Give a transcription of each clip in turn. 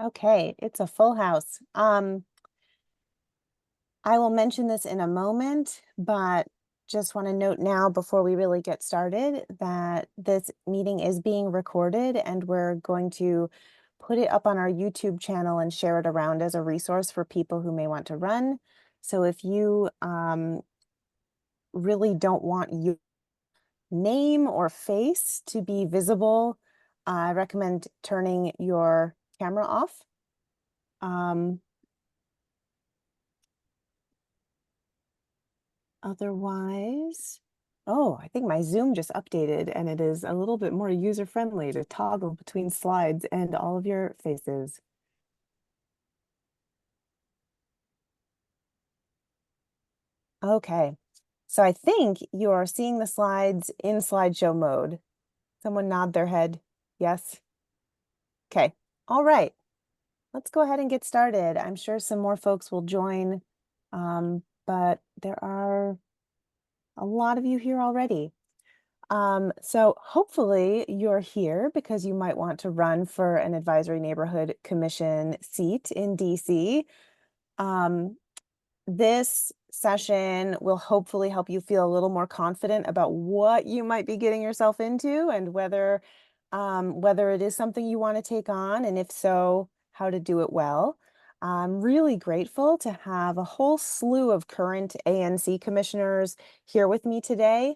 Okay, it's a full house. I will mention this in a moment, but just want to note now before we really get started that this meeting is being recorded and we're going to put it up on our YouTube channel and share it around as a resource for people who may want to run. So if you really don't want your name or face to be visible, I recommend turning your camera off. Otherwise, oh, I think my Zoom just updated and it is a little bit more user-friendly to toggle between slides and all of your faces. Okay, so I think you are seeing the slides in slideshow mode. Someone nod their head. Yes. Okay, all right. Let's go ahead and get started. I'm sure some more folks will join, but there are a lot of you here already. So hopefully you're here because you might want to run for an advisory neighborhood commission seat in DC. This session will hopefully help you feel a little more confident about what you might be getting yourself into and whether it is something you want to take on, and if so, how to do it well. I'm really grateful to have a whole slew of current ANC commissioners here with me today.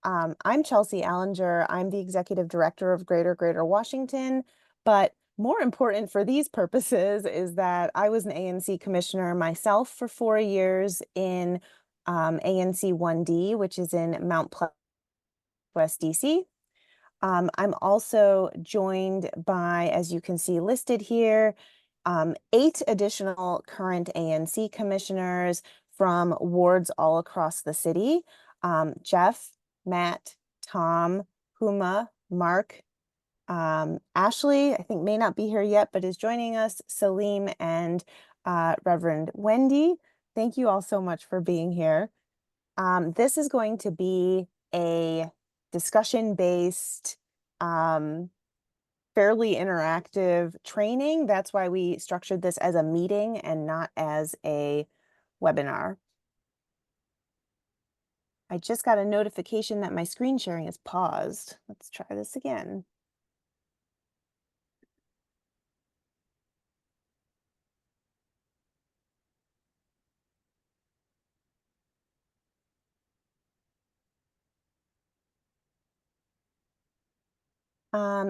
I'm Chelsea Allinger. I'm the executive director of Greater Washington, but more important for these purposes is that I was an ANC commissioner myself for 4 years in ANC 1D, which is in Mount Pleasant, West DC. I'm also joined by, as you can see listed here, 8 additional current ANC commissioners from wards all across the city. Jeff, Matt, Tom, Huma, Mark, Ashley, I think may not be here yet, but is joining us, Salim, and Reverend Wendy. Thank you all so much for being here. This is going to be a discussion-based, fairly interactive training. That's why we structured this as a meeting and not as a webinar. I just got a notification that my screen sharing is paused. Let's try this again.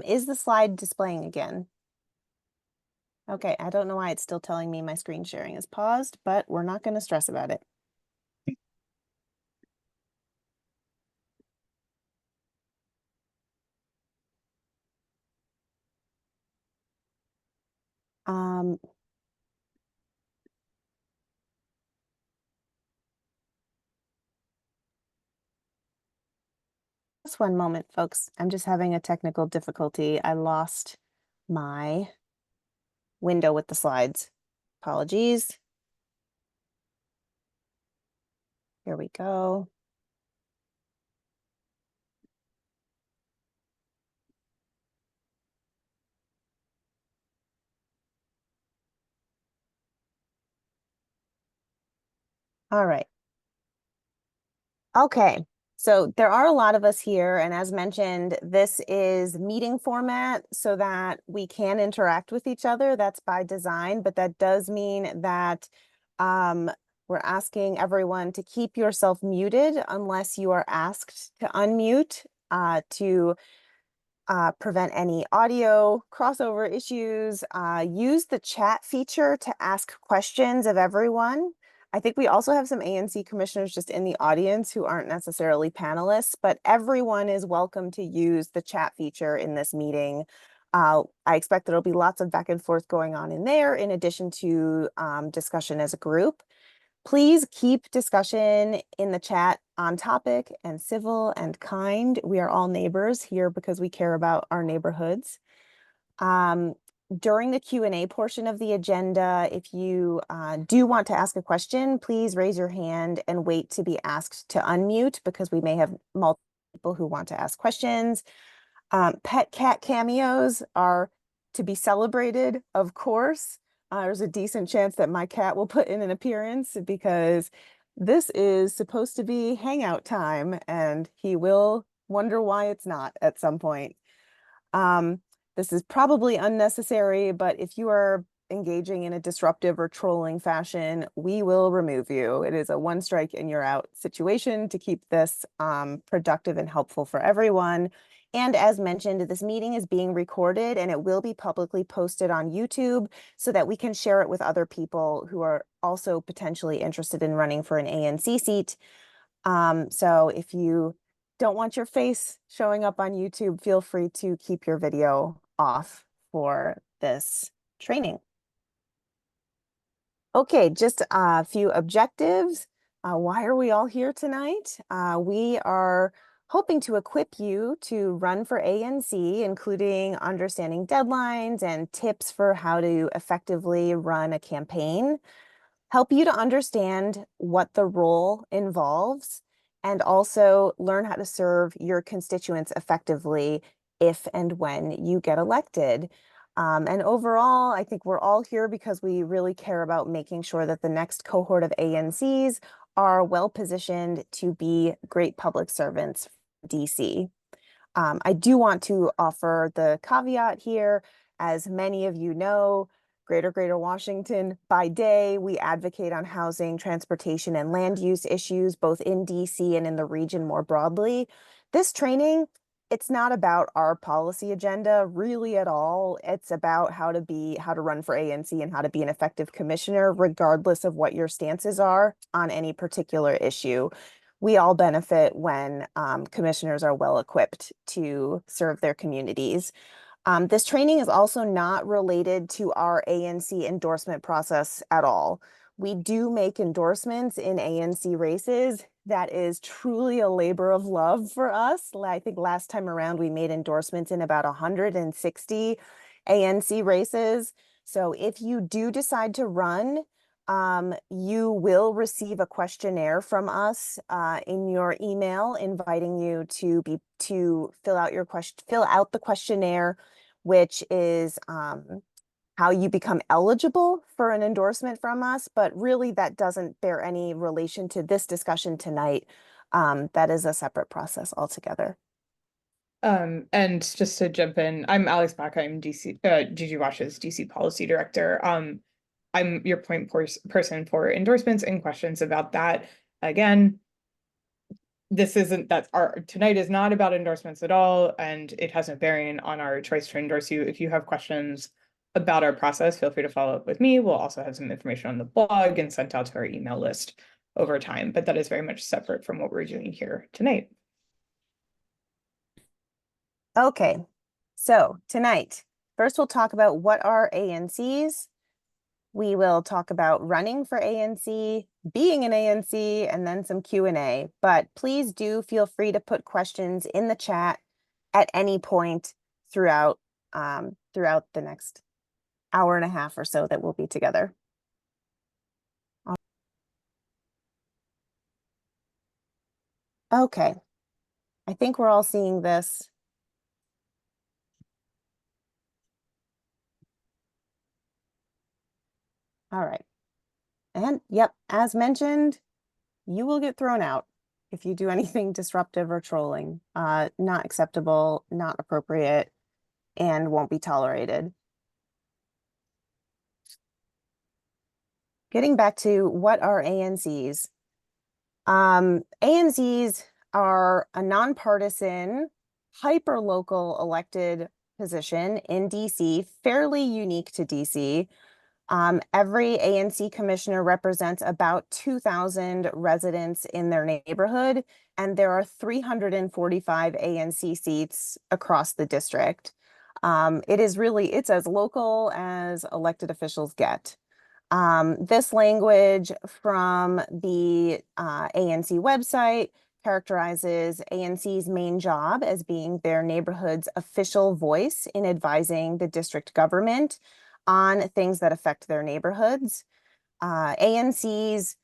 Is the slide displaying again? Okay, I don't know why it's still telling me my screen sharing is paused, but we're not going to stress about it. Just one moment, folks. I'm just having a technical difficulty. I lost my window with the slides. Apologies. Here we go. All right. Okay. So there are a lot of us here, and as mentioned, this is meeting format so that we can interact with each other. That's by design, but that does mean that we're asking everyone to keep yourself muted unless you are asked to unmute to prevent any audio crossover issues. Use the chat feature to ask questions of everyone. I think we also have some ANC commissioners just in the audience who aren't necessarily panelists, but everyone is welcome to use the chat feature in this meeting. I expect there'll be lots of back and forth going on in there, in addition to discussion as a group. Please keep discussion in the chat on topic and civil and kind. We are all neighbors here because we care about our neighborhoods. During the Q&A portion of the agenda, if you do want to ask a question, please raise your hand and wait to be asked to unmute because we may have multiple people who want to ask questions. Pet cat cameos are to be celebrated, of course. There's a decent chance that my cat will put in an appearance because this is supposed to be hangout time, and he will wonder why it's not at some point. Um, this is probably unnecessary, but if you are engaging in a disruptive or trolling fashion, we will remove you. It is a one strike and you're out situation to keep this productive and helpful for everyone. And as mentioned, this meeting is being recorded and it will be publicly posted on YouTube so that we can share it with other people who are also potentially interested in running for an ANC seat. So if you don't want your face showing up on YouTube, feel free to keep your video off for this training. Okay, just a few objectives. Why are we all here tonight? We are hoping to equip you to run for ANC, including understanding deadlines and tips for how to effectively run a campaign, help you to understand what the role involves, and also learn how to serve your constituents effectively if and when you get elected. And overall, I think we're all here because we really care about making sure that the next cohort of ANCs are well positioned to be great public servants for DC. I do want to offer the caveat here, as many of you know, Greater Washington by day, we advocate on housing, transportation, and land use issues, both in DC and in the region more broadly. This training, it's not about our policy agenda really at all. It's about how to run for ANC and how to be an effective commissioner, regardless of what your stances are on any particular issue. We all benefit when commissioners are well equipped to serve their communities. This training is also not related to our ANC endorsement process at all. We do make endorsements in ANC races. That is truly a labor of love for us. I think last time around we made endorsements in about 160 ANC races. So if you do decide to run, you will receive a questionnaire from us in your email inviting you to fill out the questionnaire, which is how you become eligible for an endorsement from us. But really, that doesn't bear any relation to this discussion tonight. That is a separate process altogether. And just to jump in, I'm Alex Back. I'm GGWash's DC policy director. I'm your point person for endorsements and questions about that. Again, tonight is not about endorsements at all, and it has no bearing on our choice to endorse you. If you have questions about our process, feel free to follow up with me. We'll also have some information on the blog and sent out to our email list over time, but that is very much separate from what we're doing here tonight. Okay, so tonight, first we'll talk about what are ANCs. We will talk about running for ANC, being an ANC, and then some Q&A. But please do feel free to put questions in the chat at any point throughout the next hour and a half or so that we'll be together. Okay, I think we're all seeing this. All right. And yep, as mentioned, you will get thrown out if you do anything disruptive or trolling. Not acceptable, not appropriate, and won't be tolerated. Getting back to what are ANCs. ANCs are a nonpartisan, hyper-local elected position in DC, fairly unique to DC. Every ANC commissioner represents about 2,000 residents in their neighborhood, and there are 345 ANC seats across the district. It's as local as elected officials get. This language from the ANC website characterizes ANC's main job as being their neighborhood's official voice in advising the district government on things that affect their neighborhoods. ANCs,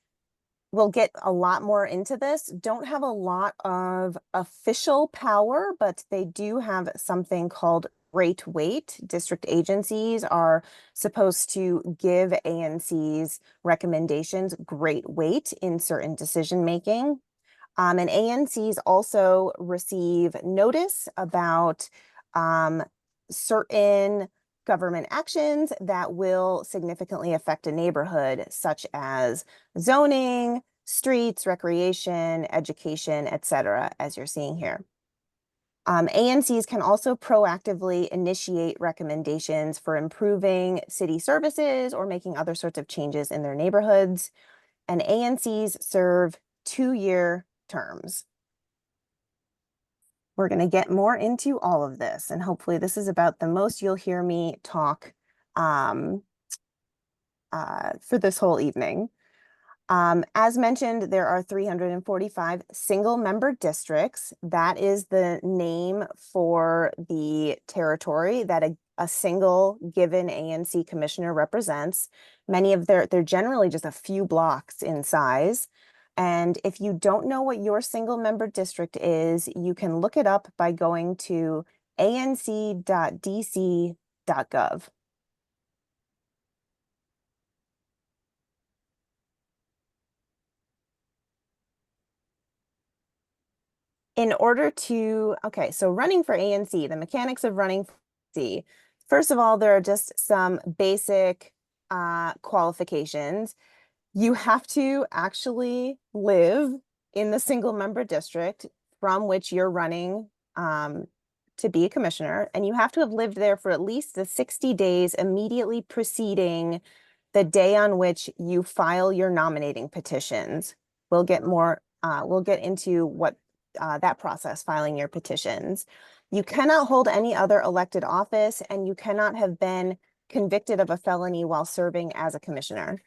will get a lot more into this, don't have a lot of official power, but they do have something called great weight. District agencies are supposed to give ANC's recommendations great weight in certain decision making. And ANCs also receive notice about certain government actions that will significantly affect a neighborhood, such as zoning, streets, recreation, education, etc., as you're seeing here. ANCs can also proactively initiate recommendations for improving city services or making other sorts of changes in their neighborhoods. And ANCs serve 2-year terms. We're going to get more into all of this, and hopefully this is about the most you'll hear me talk for this whole evening. As mentioned, there are 345 single-member districts. That is the name for the territory that a single given ANC commissioner represents. Many of they're generally just a few blocks in size. And if you don't know what your single-member district is, you can look it up by going to anc.dc.gov. In order to, okay, so running for ANC, the mechanics of running for ANC. First of all, there are just some basic qualifications. You have to actually live in the single member district from which you're running to be a commissioner, and you have to have lived there for at least the 60 days immediately preceding the day on which you file your nominating petitions. We'll get into what that process, filing your petitions. You cannot hold any other elected office, and you cannot have been convicted of a felony while serving as a commissioner.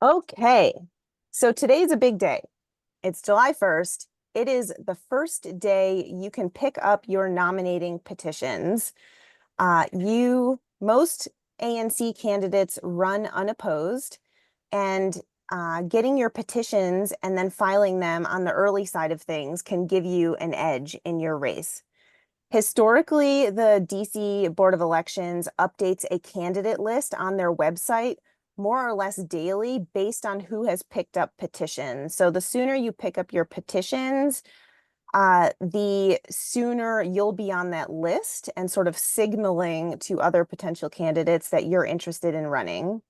Okay, so today's a big day. It's July 1st. It is the first day you can pick up your nominating petitions. Most ANC candidates run unopposed, and getting your petitions and then filing them on the early side of things can give you an edge in your race. Historically, the DC Board of Elections updates a candidate list on their website more or less daily based on who has picked up petitions. So the sooner you pick up your petitions, the sooner you'll be on that list and sort of signaling to other potential candidates that you're interested in running.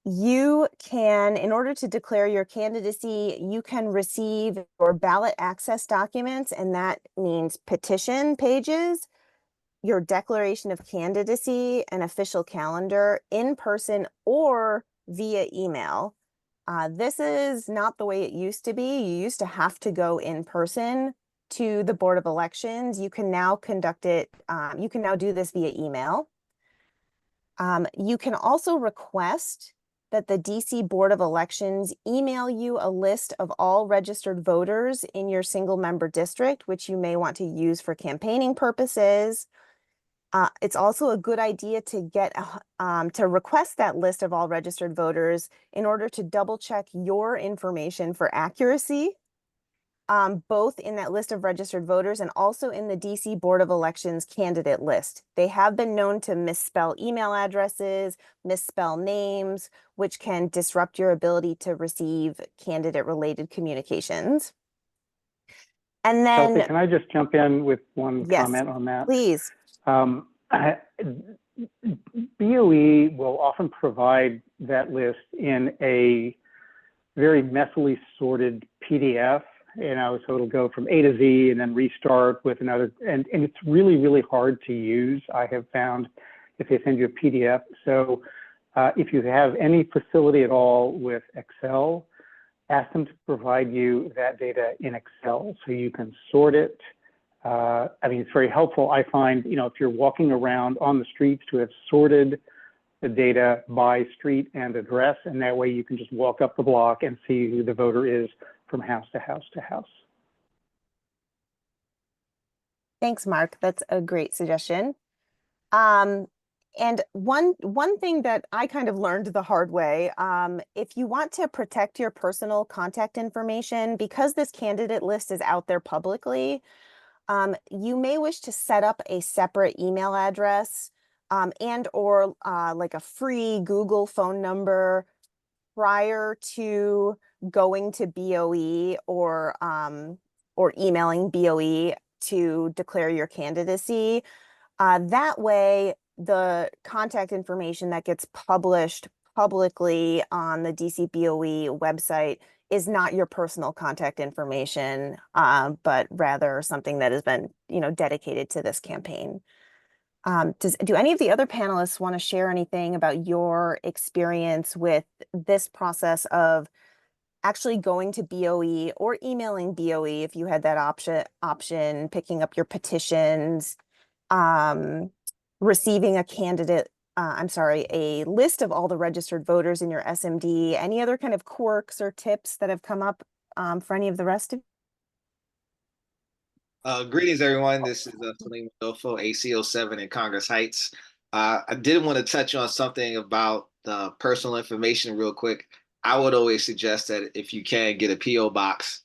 You can, in order to declare your candidacy, you can receive your ballot access documents, and that means petition pages, your declaration of candidacy, an official calendar, in person or via email. This is not the way it used to be. You used to have to go in person to the Board of Elections. You can now conduct it, you can now do this via email. You can also request that the DC Board of Elections email you a list of all registered voters in your single member district, which you may want to use for campaigning purposes. It's also a good idea to get to request that list of all registered voters in order to double check your information for accuracy, both in that list of registered voters and also in the DC Board of Elections candidate list. They have been known to misspell email addresses, misspell names, which can disrupt your ability to receive candidate-related communications. And Kelsey, then, can I just jump in with one yes, comment on that? please. BOE will often provide that list in a very messily sorted PDF, so it'll go from A to Z and then restart with another, and it's really, really hard to use, I have found, if they send you a PDF. So if you have any facility at all with Excel, ask them to provide you that data in Excel so you can sort it. It's very helpful. I find, if you're walking around on the streets, to have sorted the data by street and address, and that way you can just walk up the block and see who the voter is from house to house to house. Thanks, Mark. That's a great suggestion. And one thing that I kind of learned the hard way, if you want to protect your personal contact information, because this candidate list is out there publicly, you may wish to set up a separate email address and or like a free Google phone number prior to going to BOE or emailing BOE to declare your candidacy. That way, the contact information that gets published publicly on the DCBOE website is not your personal contact information, but rather something that has been, dedicated to this campaign. Do any of the other panelists want to share anything about your experience with this process of actually going to BOE or emailing BOE if you had that option, picking up your petitions, um, receiving a list of all the registered voters in your SMD, any other kind of quirks or tips that have come up for any of the rest of Greetings, everyone. This is Salim Adofo, AC07 in Congress Heights. I did want to touch on something about the personal information real quick. I would always suggest that if you can get a PO box,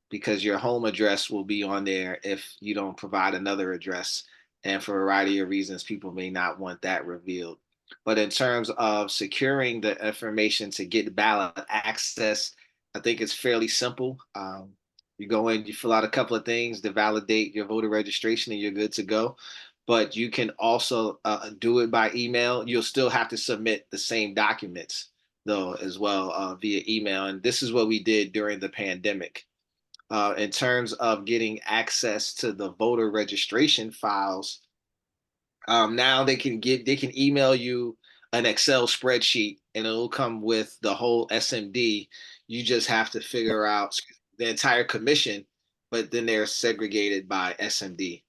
because your home address will be on there if you don't provide another address. And for a variety of reasons, people may not want that revealed. But in terms of securing the information to get ballot access, I think it's fairly simple. You go in, you fill out a couple of things to validate your voter registration, and you're good to go. But you can also do it by email. You'll still have to submit the same documents, though, as well via email. And this is what we did during the pandemic. In terms of getting access to the voter registration files, now they can email you an Excel spreadsheet, and it'll come with the whole SMD. You just have to figure out the entire commission, but then they're segregated by SMD.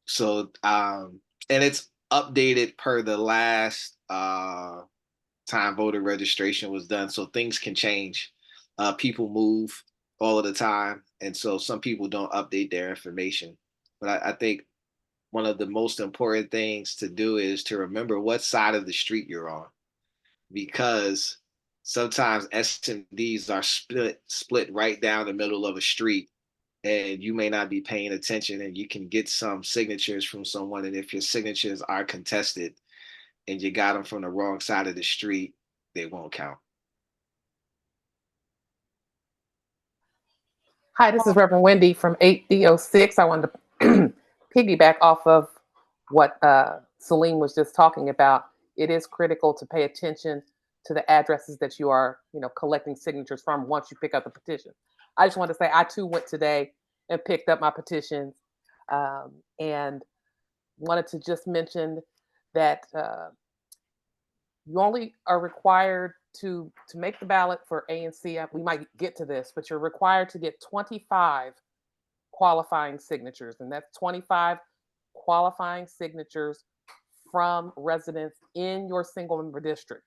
So, and it's updated per the last time voter registration was done. So things can change. People move all of the time. And so some people don't update their information. But I think one of the most important things to do is to remember what side of the street you're on, because sometimes SMDs are split right down the middle of a street, and you may not be paying attention, and you can get some signatures from someone. And if your signatures are contested and you got them from the wrong side of the street, they won't count. Hi, this is Reverend Wendy from 8D06. I wanted to piggyback off of what Salim was just talking about. It is critical to pay attention to the addresses that you are, collecting signatures from once you pick up the petition. I just want to say I too went today and picked up my petitions, and wanted to just mention that you only are required to make the ballot for A and C. We might get to this, but you're required to get 25 qualifying signatures, and that's 25 qualifying signatures from residents in your single member district.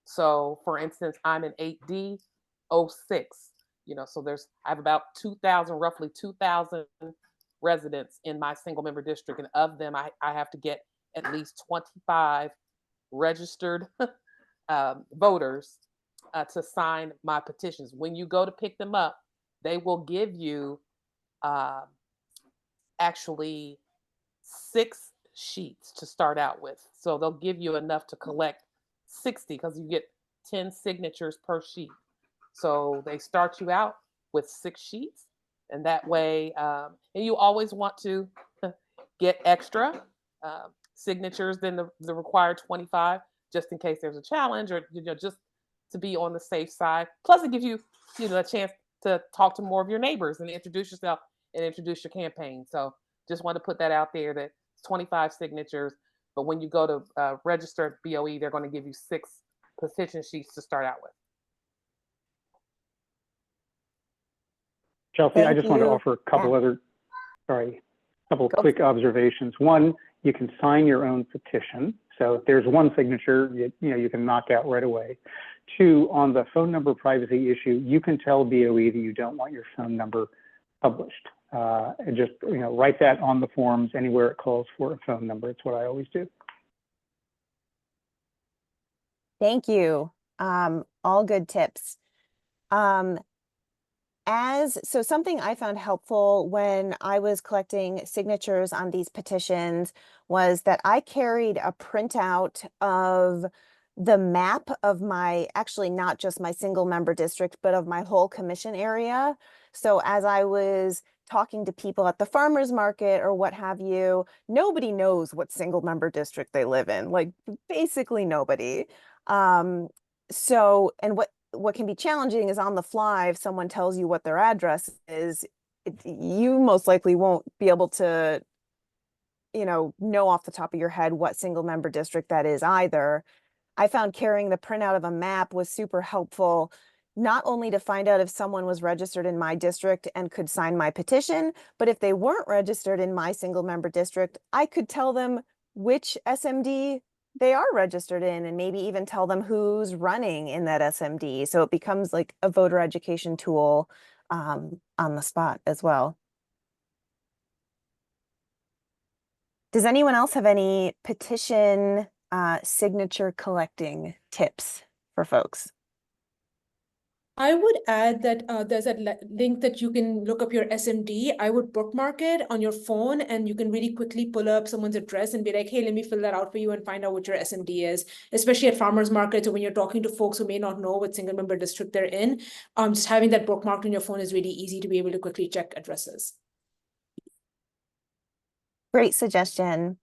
So for instance, I'm in 8D06, so I have about roughly 2,000 residents in my single member district. And of them, I have to get at least 25 registered voters to sign my petitions. When you go to pick them up, they will give you actually 6 sheets to start out with. So they'll give you enough to collect 60, because you get 10 signatures per sheet. So they start you out with 6 sheets, and that way, and you always want to get extra signatures than the required 25, just in case there's a challenge, or just to be on the safe side. Plus, it gives you a chance to talk to more of your neighbors and introduce yourself and introduce your campaign. So just want to put that out there, that it's 25 signatures, but when you go to register at BOE, they're going to give you 6 petition sheets to start out with. Chelsea, I just want to offer a couple quick observations. One, you can sign your own petition. So if there's one signature, you can knock out right away. 2, on the phone number privacy issue, you can tell BOE that you don't want your phone number published. And just write that on the forms anywhere it calls for a phone number. It's what I always do. Thank you. All good tips. Um, so something I found helpful when I was collecting signatures on these petitions was that I carried a printout of the map of actually not just my single member district, but of my whole commission area. So as I was talking to people at the farmer's market or what have you, nobody knows what single member district they live in, like basically nobody. And what can be challenging is on the fly, if someone tells you what their address is, you most likely won't be able to, know off the top of your head what single member district that is either. I found carrying the printout of a map was super helpful, not only to find out if someone was registered in my district and could sign my petition, but if they weren't registered in my single member district, I could tell them which SMD they are registered in and maybe even tell them who's running in that SMD. So it becomes like a voter education tool on the spot as well. Does anyone else have any petition signature collecting tips for folks? I would add that there's a link that you can look up your SMD. I would bookmark it on your phone and you can really quickly pull up someone's address and be like, hey, let me fill that out for you and find out what your SMD is, especially at farmers markets or when you're talking to folks who may not know what single member district they're in. Just having that bookmarked on your phone is really easy to be able to quickly check addresses. Great suggestion.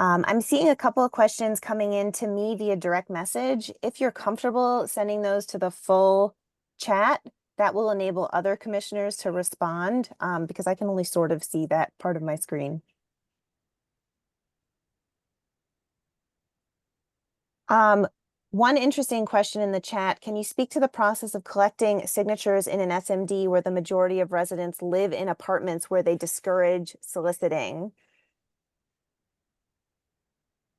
I'm seeing a couple of questions coming in to me via direct message. If you're comfortable sending those to the full chat, that will enable other commissioners to respond because I can only sort of see that part of my screen. One interesting question in the chat, can you speak to the process of collecting signatures in an SMD where the majority of residents live in apartments where they discourage soliciting?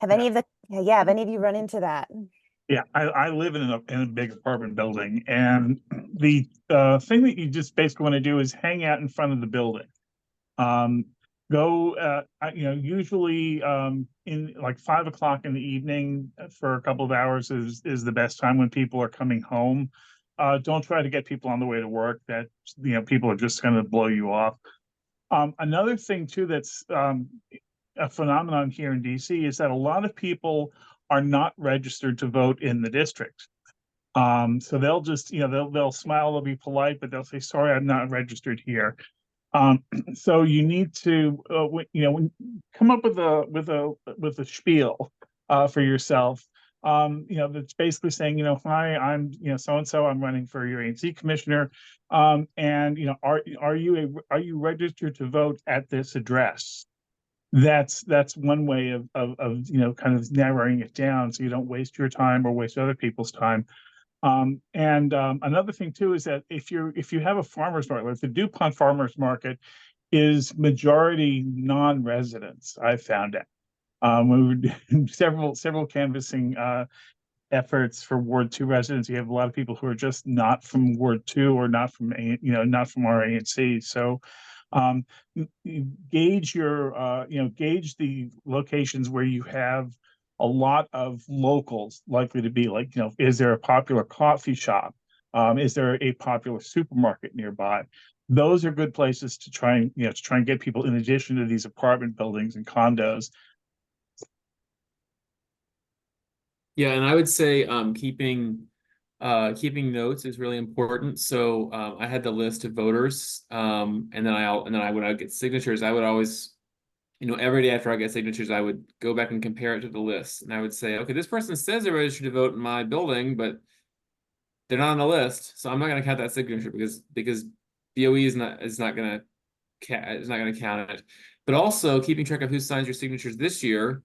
Have any of you run into that? Yeah, I live in a big apartment building, and the thing that you just basically want to do is hang out in front of the building. Usually in like 5 o'clock in the evening for a couple of hours is the best time when people are coming home. Don't try to get people on the way to work. That people are just going to blow you off. Another thing too that's a phenomenon here in DC is that a lot of people are not registered to vote in the district. So they'll just, they'll smile, they'll be polite, but they'll say, sorry, I'm not registered here. So you need to, come up with a spiel for yourself. That's basically saying, hi, I'm, so-and-so, I'm running for your ANC commissioner. And, are you registered to vote at this address? That's one way of kind of narrowing it down so you don't waste your time or waste other people's time. Another thing too is that if you have a farmer's market, like the DuPont farmer's market is majority non-residents, I found out. When we were doing several canvassing efforts for Ward 2 residents, you have a lot of people who are just not from Ward 2 or not from not from our ANC. So gauge gauge the locations where you have a lot of locals likely to be, like, is there a popular coffee shop? Is there a popular supermarket nearby? Those are good places to try and get people in addition to these apartment buildings and condos. Yeah, and I would say keeping notes is really important. So I had the list of voters, and then when I get signatures, I would always, every day after I get signatures, I would go back and compare it to the list, and I would say, okay, this person says they're registered to vote in my building, but they're not on the list, so I'm not going to count that signature because BOE is not going to count it. But also keeping track of who signs your signatures this year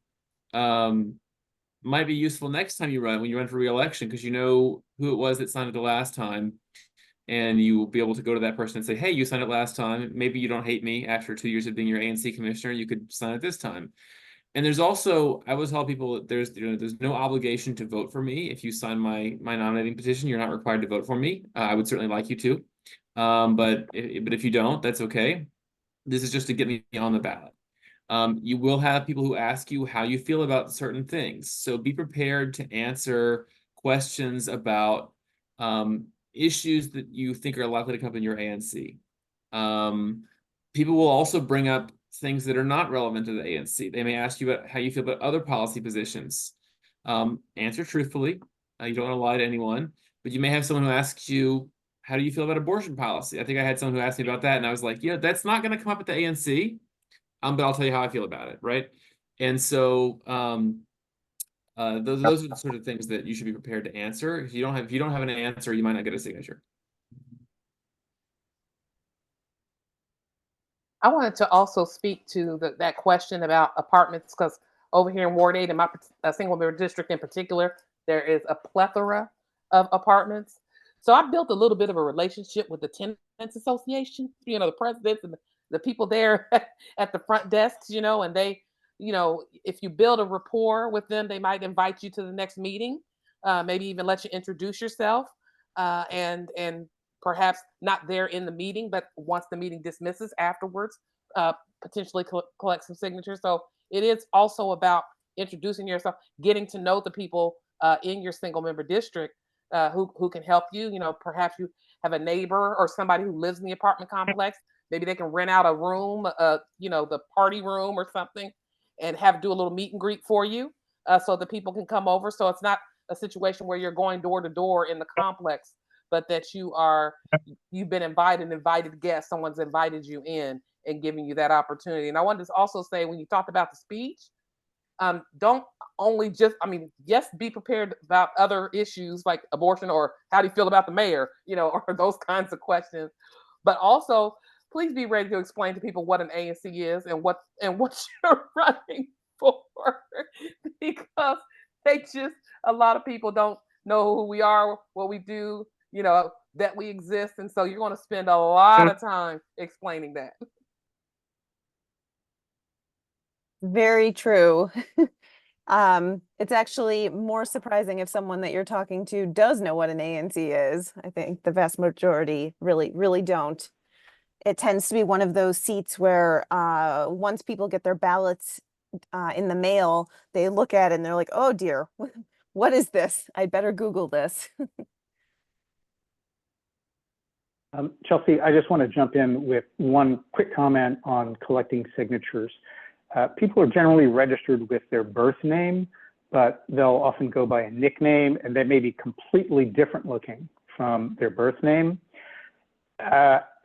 might be useful next time when you run for re-election, because you know who it was that signed it the last time, and you will be able to go to that person and say, hey, you signed it last time. Maybe you don't hate me after 2 years of being your ANC commissioner. You could sign it this time. And there's also, I always tell people that there's no obligation to vote for me. If you sign my nominating petition, you're not required to vote for me. I would certainly like you to, but if you don't, that's okay. This is just to get me on the ballot. You will have people who ask you how you feel about certain things. So be prepared to answer questions about issues that you think are likely to come up in your ANC. People will also bring up things that are not relevant to the ANC. They may ask you about how you feel about other policy positions. Answer truthfully. You don't want to lie to anyone, but you may have someone who asks you, how do you feel about abortion policy? I think I had someone who asked me about that, and I was like, yeah, that's not going to come up at the ANC. But I'll tell you how I feel about it, right? And so those are the sort of things that you should be prepared to answer. If you don't have an answer, you might not get a signature. I wanted to also speak to that question about apartments, because over here in Ward 8, in my single member district in particular, there is a plethora of apartments. So I built a little bit of a relationship with the tenants association, the presidents and the people there at the front desks, and they, if you build a rapport with them, they might invite you to the next meeting, maybe even let you introduce yourself, and perhaps not there in the meeting, but once the meeting dismisses afterwards, potentially collect some signatures. So it is also about introducing yourself, getting to know the people in your single member district who can help you. Perhaps you have a neighbor or somebody who lives in the apartment complex. Maybe they can rent out a room, the party room or something, and do a little meet and greet for you, so that people can come over. So it's not a situation where you're going door to door in the complex, but that you've been invited guest, someone's invited you in and giving you that opportunity. And I wanted to also say, when you talked about the speech, don't only yes, be prepared about other issues like abortion or how do you feel about the mayor, or those kinds of questions, but also please be ready to explain to people what an ANC is and what you're running for, because a lot of people don't know who we are, what we do, that we exist. And so you're going to spend a lot of time explaining that. Very true. It's actually more surprising if someone that you're talking to does know what an ANC is. I think the vast majority really, really don't. It tends to be one of those seats where once people get their ballots in the mail, they look at it and they're like, oh dear, what is this? I'd better Google this. Chelsea, I just want to jump in with one quick comment on collecting signatures. People are generally registered with their birth name, but they'll often go by a nickname, and they may be completely different looking from their birth name.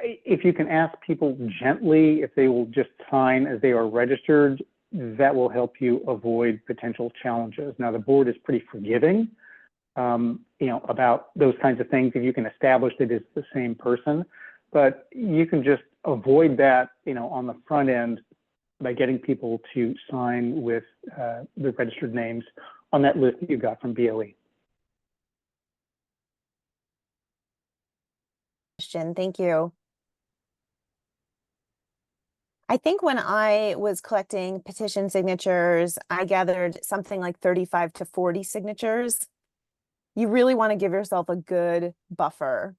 If you can ask people gently if they will just sign as they are registered, that will help you avoid potential challenges. Now, the board is pretty forgiving, about those kinds of things if you can establish that it's the same person, but you can just avoid that, on the front end by getting people to sign with the registered names on that list that you got from BOE. Thank you. I think when I was collecting petition signatures, I gathered something like 35 to 40 signatures. You really want to give yourself a good buffer,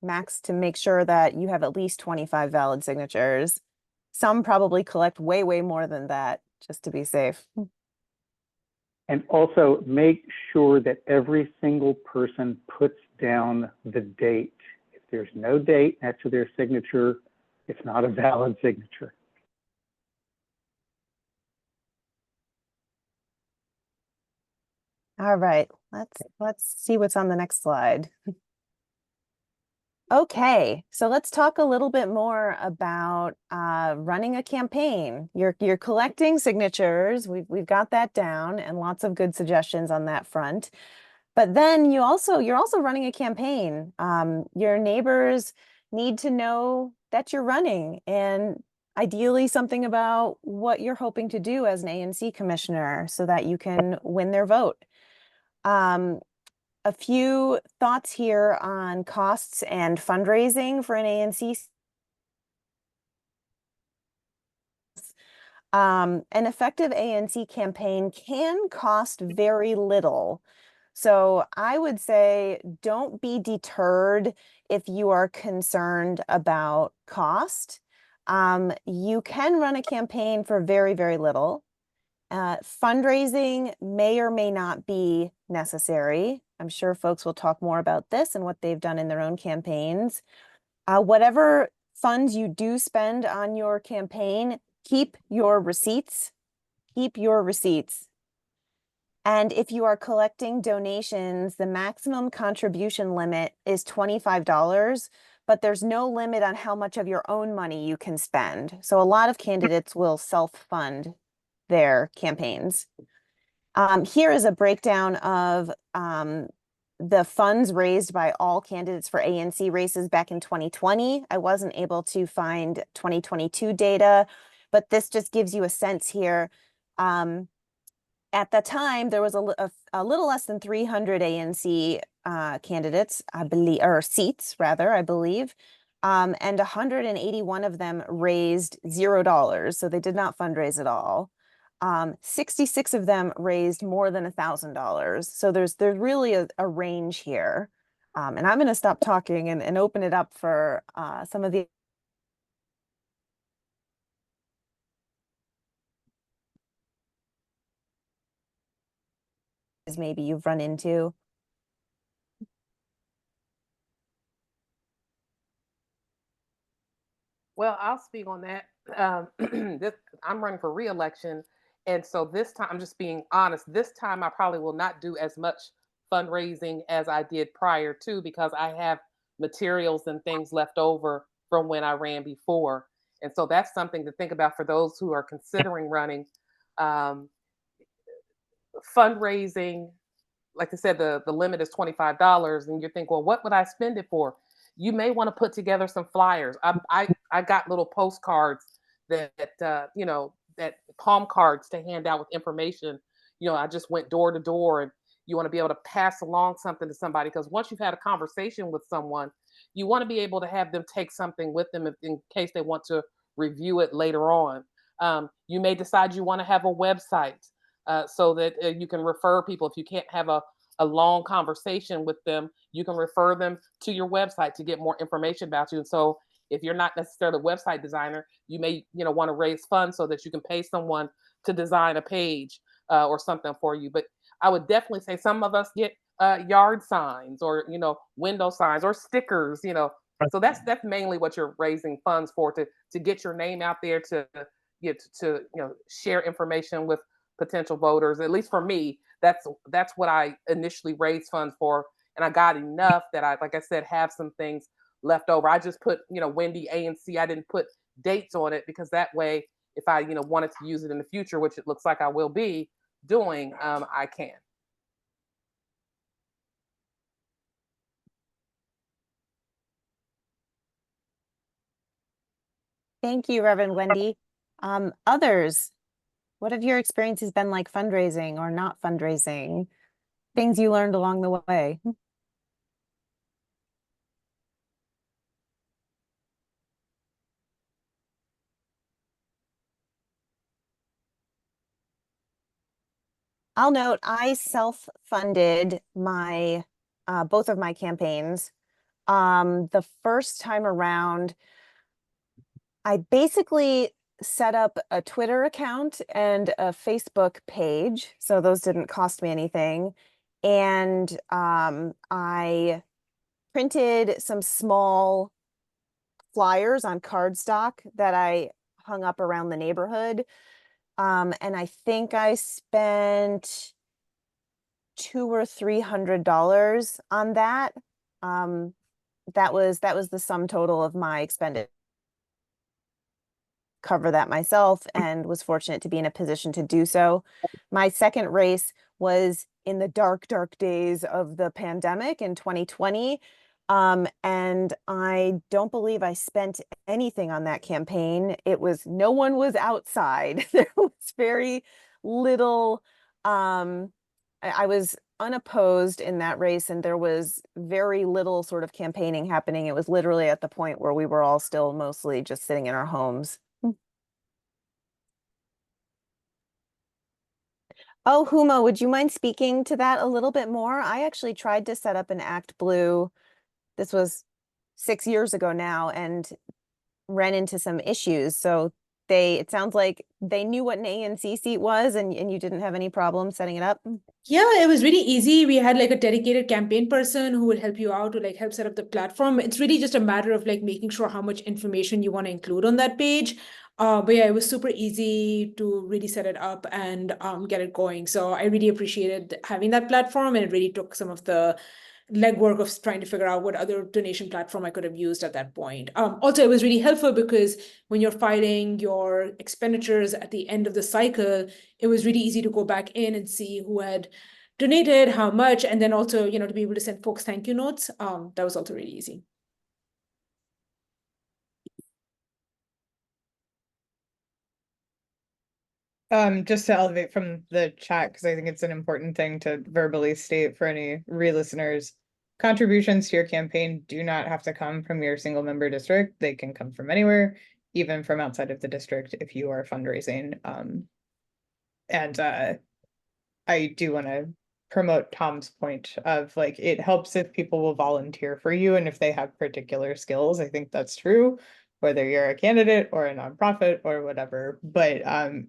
max, to make sure that you have at least 25 valid signatures. Some probably collect way, way more than that, just to be safe. And also make sure that every single person puts down the date. If there's no date next to their signature, it's not a valid signature. All right, let's see what's on the next slide. Okay, so let's talk a little bit more about running a campaign. You're collecting signatures. We've got that down, and lots of good suggestions on that front. But then you're also running a campaign. Your neighbors need to know that you're running, and ideally something about what you're hoping to do as an ANC commissioner so that you can win their vote. A few thoughts here on costs and fundraising for an ANC. An effective ANC campaign can cost very little. So I would say don't be deterred if you are concerned about cost. You can run a campaign for very, very little. Fundraising may or may not be necessary. I'm sure folks will talk more about this and what they've done in their own campaigns. Whatever funds you do spend on your campaign, keep your receipts. Keep your receipts. And if you are collecting donations, the maximum contribution limit is $25, but there's no limit on how much of your own money you can spend. So a lot of candidates will self-fund their campaigns. Here is a breakdown of the funds raised by all candidates for ANC races back in 2020. I wasn't able to find 2022 data, but this just gives you a sense here. At the time, there was a little less than 300 ANC candidates, I believe, or seats rather, I believe. And 181 of them raised $0, so they did not fundraise at all. 66 of them raised more than $1,000. So there's really a range here. And I'm going to stop talking and open it up for some of the maybe you've run into. Well, I'll speak on that. I'm running for re-election, and so this time, I'm just being honest. This time, I probably will not do as much fundraising as I did prior to, because I have materials and things left over from when I ran before, and so that's something to think about for those who are considering running. Um, Fundraising, like I said, the limit is $25, and you think, well, what would I spend it for? You may want to put together some flyers. I got little postcards that that palm cards to hand out with information. I just went door to door, and you want to be able to pass along something to somebody, because once you've had a conversation with someone, you want to be able to have them take something with them in case they want to review it later on. You may decide you want to have a website so that you can refer people. If you can't have a long conversation with them, you can refer them to your website to get more information about you. And so if you're not necessarily a website designer, you may want to raise funds so that you can pay someone to design a page or something for you. But I would definitely say some of us get yard signs, or window signs, or stickers. So that's mainly what you're raising funds for, to get your name out there, to share information with potential voters. At least for me, that's what I initially raised funds for, and I got enough that I, like I said, have some things left over. I just put Wendy ANC. I didn't put dates on it, because that way, if I wanted to use it in the future, which it looks like I will be doing, I can. Thank you, Reverend Wendy. Others, what have your experiences been like fundraising or not fundraising? Things you learned along the way? I'll note I self-funded my both of my campaigns. The first time around, I basically set up a Twitter account and a Facebook page, so those didn't cost me anything. And I printed some small flyers on cardstock that I hung up around the neighborhood. And I think I spent $200 or $300 on that. That was the sum total of my expenditure. Cover that myself, and was fortunate to be in a position to do so. My second race was in the dark days of the pandemic in 2020. And I don't believe I spent anything on that campaign. No one was outside. There was very little, I was unopposed in that race, and there was very little sort of campaigning happening. It was literally at the point where we were all still mostly just sitting in our homes. Oh, Huma, would you mind speaking to that a little bit more? I actually tried to set up an Act Blue. This was 6 years ago now, and ran into some issues. So it sounds like they knew what an ANC seat was, and you didn't have any problem setting it up. Yeah, it was really easy. We had like a dedicated campaign person who would help you out to like help set up the platform. It's really just a matter of like making sure how much information you want to include on that page. But yeah, it was super easy to really set it up and get it going. So I really appreciated having that platform, and it really took some of the legwork of trying to figure out what other donation platform I could have used at that point. Also, it was really helpful because when you're filing your expenditures at the end of the cycle, it was really easy to go back in and see who had donated, how much, and then also, to be able to send folks thank you notes. That was also really easy. Just to elevate from the chat, because I think it's an important thing to verbally state for any re-listeners. Contributions to your campaign do not have to come from your single member district. They can come from anywhere, even from outside of the district if you are fundraising. I do want to promote Tom's point of like, it helps if people will volunteer for you and if they have particular skills. I think that's true, whether you're a candidate or a nonprofit or whatever. But I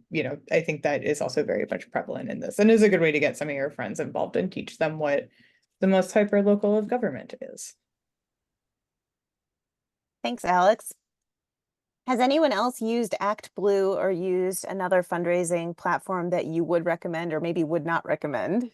think that is also very much prevalent in this and is a good way to get some of your friends involved and teach them what the most hyper local of government is. Thanks, Alex. Has anyone else used ActBlue or used another fundraising platform that you would recommend or maybe would not recommend?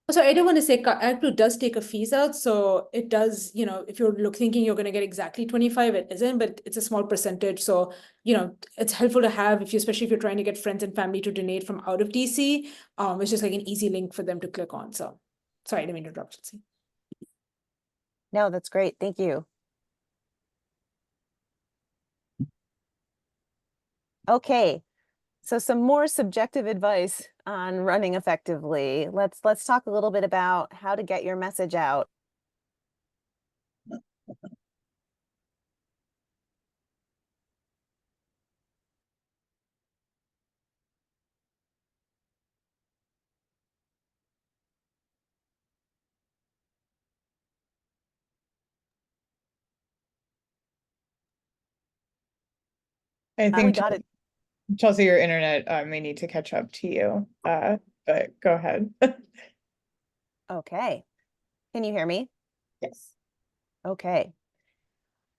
So I do want to say ActBlue does take a fees out. So it does, if you're thinking you're going to get exactly 25, it isn't, but it's a small percentage. So, it's helpful to have especially if you're trying to get friends and family to donate from out of DC. It's just like an easy link for them to click on. So sorry, I didn't mean to interrupt. No, that's great. Thank you. Okay, so some more subjective advice on running effectively. Let's talk a little bit about how to get your message out. I We think got it. Chelsea, your internet may need to catch up to you, but go ahead. Okay. Can you hear me? Yes. Okay.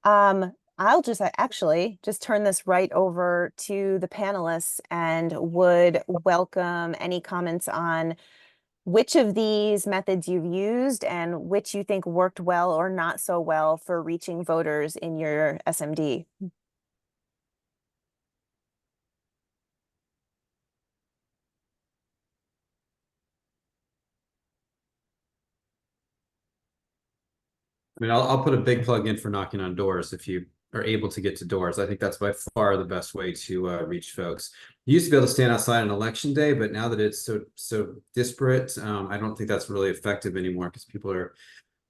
I'll just actually just turn this right over to the panelists and would welcome any comments on which of these methods you've used and which you think worked well or not so well for reaching voters in your SMD. I mean, I'll put a big plug in for knocking on doors if you are able to get to doors. I think that's by far the best way to reach folks. You used to be able to stand outside on election day, but now that it's so disparate, I don't think that's really effective anymore because people are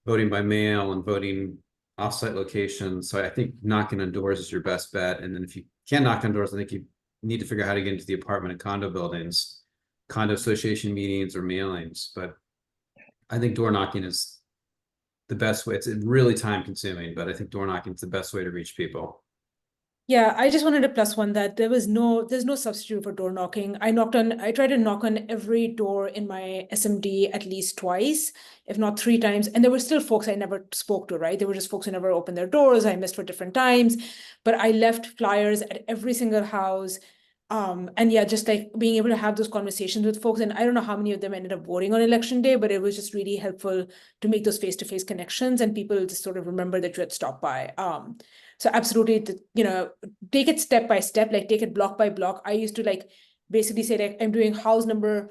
voting by mail and voting offsite locations. So I think knocking on doors is your best bet. And then if you can't knock on doors, I think you need to figure out how to get into the apartment and condo buildings, condo association meetings or mailings. But I think door knocking is the best way. It's really time consuming, but I think door knocking is the best way to reach people. Yeah, I just wanted to plus one that there's no substitute for door knocking. I tried to knock on every door in my SMD at least twice, if not 3 times. And there were still folks I never spoke to, right? There were just folks who never opened their doors. I missed for different times, but I left flyers at every single house. And yeah, just like being able to have those conversations with folks. And I don't know how many of them ended up voting on election day, but it was just really helpful to make those face-to-face connections and people just sort of remember that you had stopped by. So absolutely, take it step by step, like take it block by block. I used to like basically say like, I'm doing house number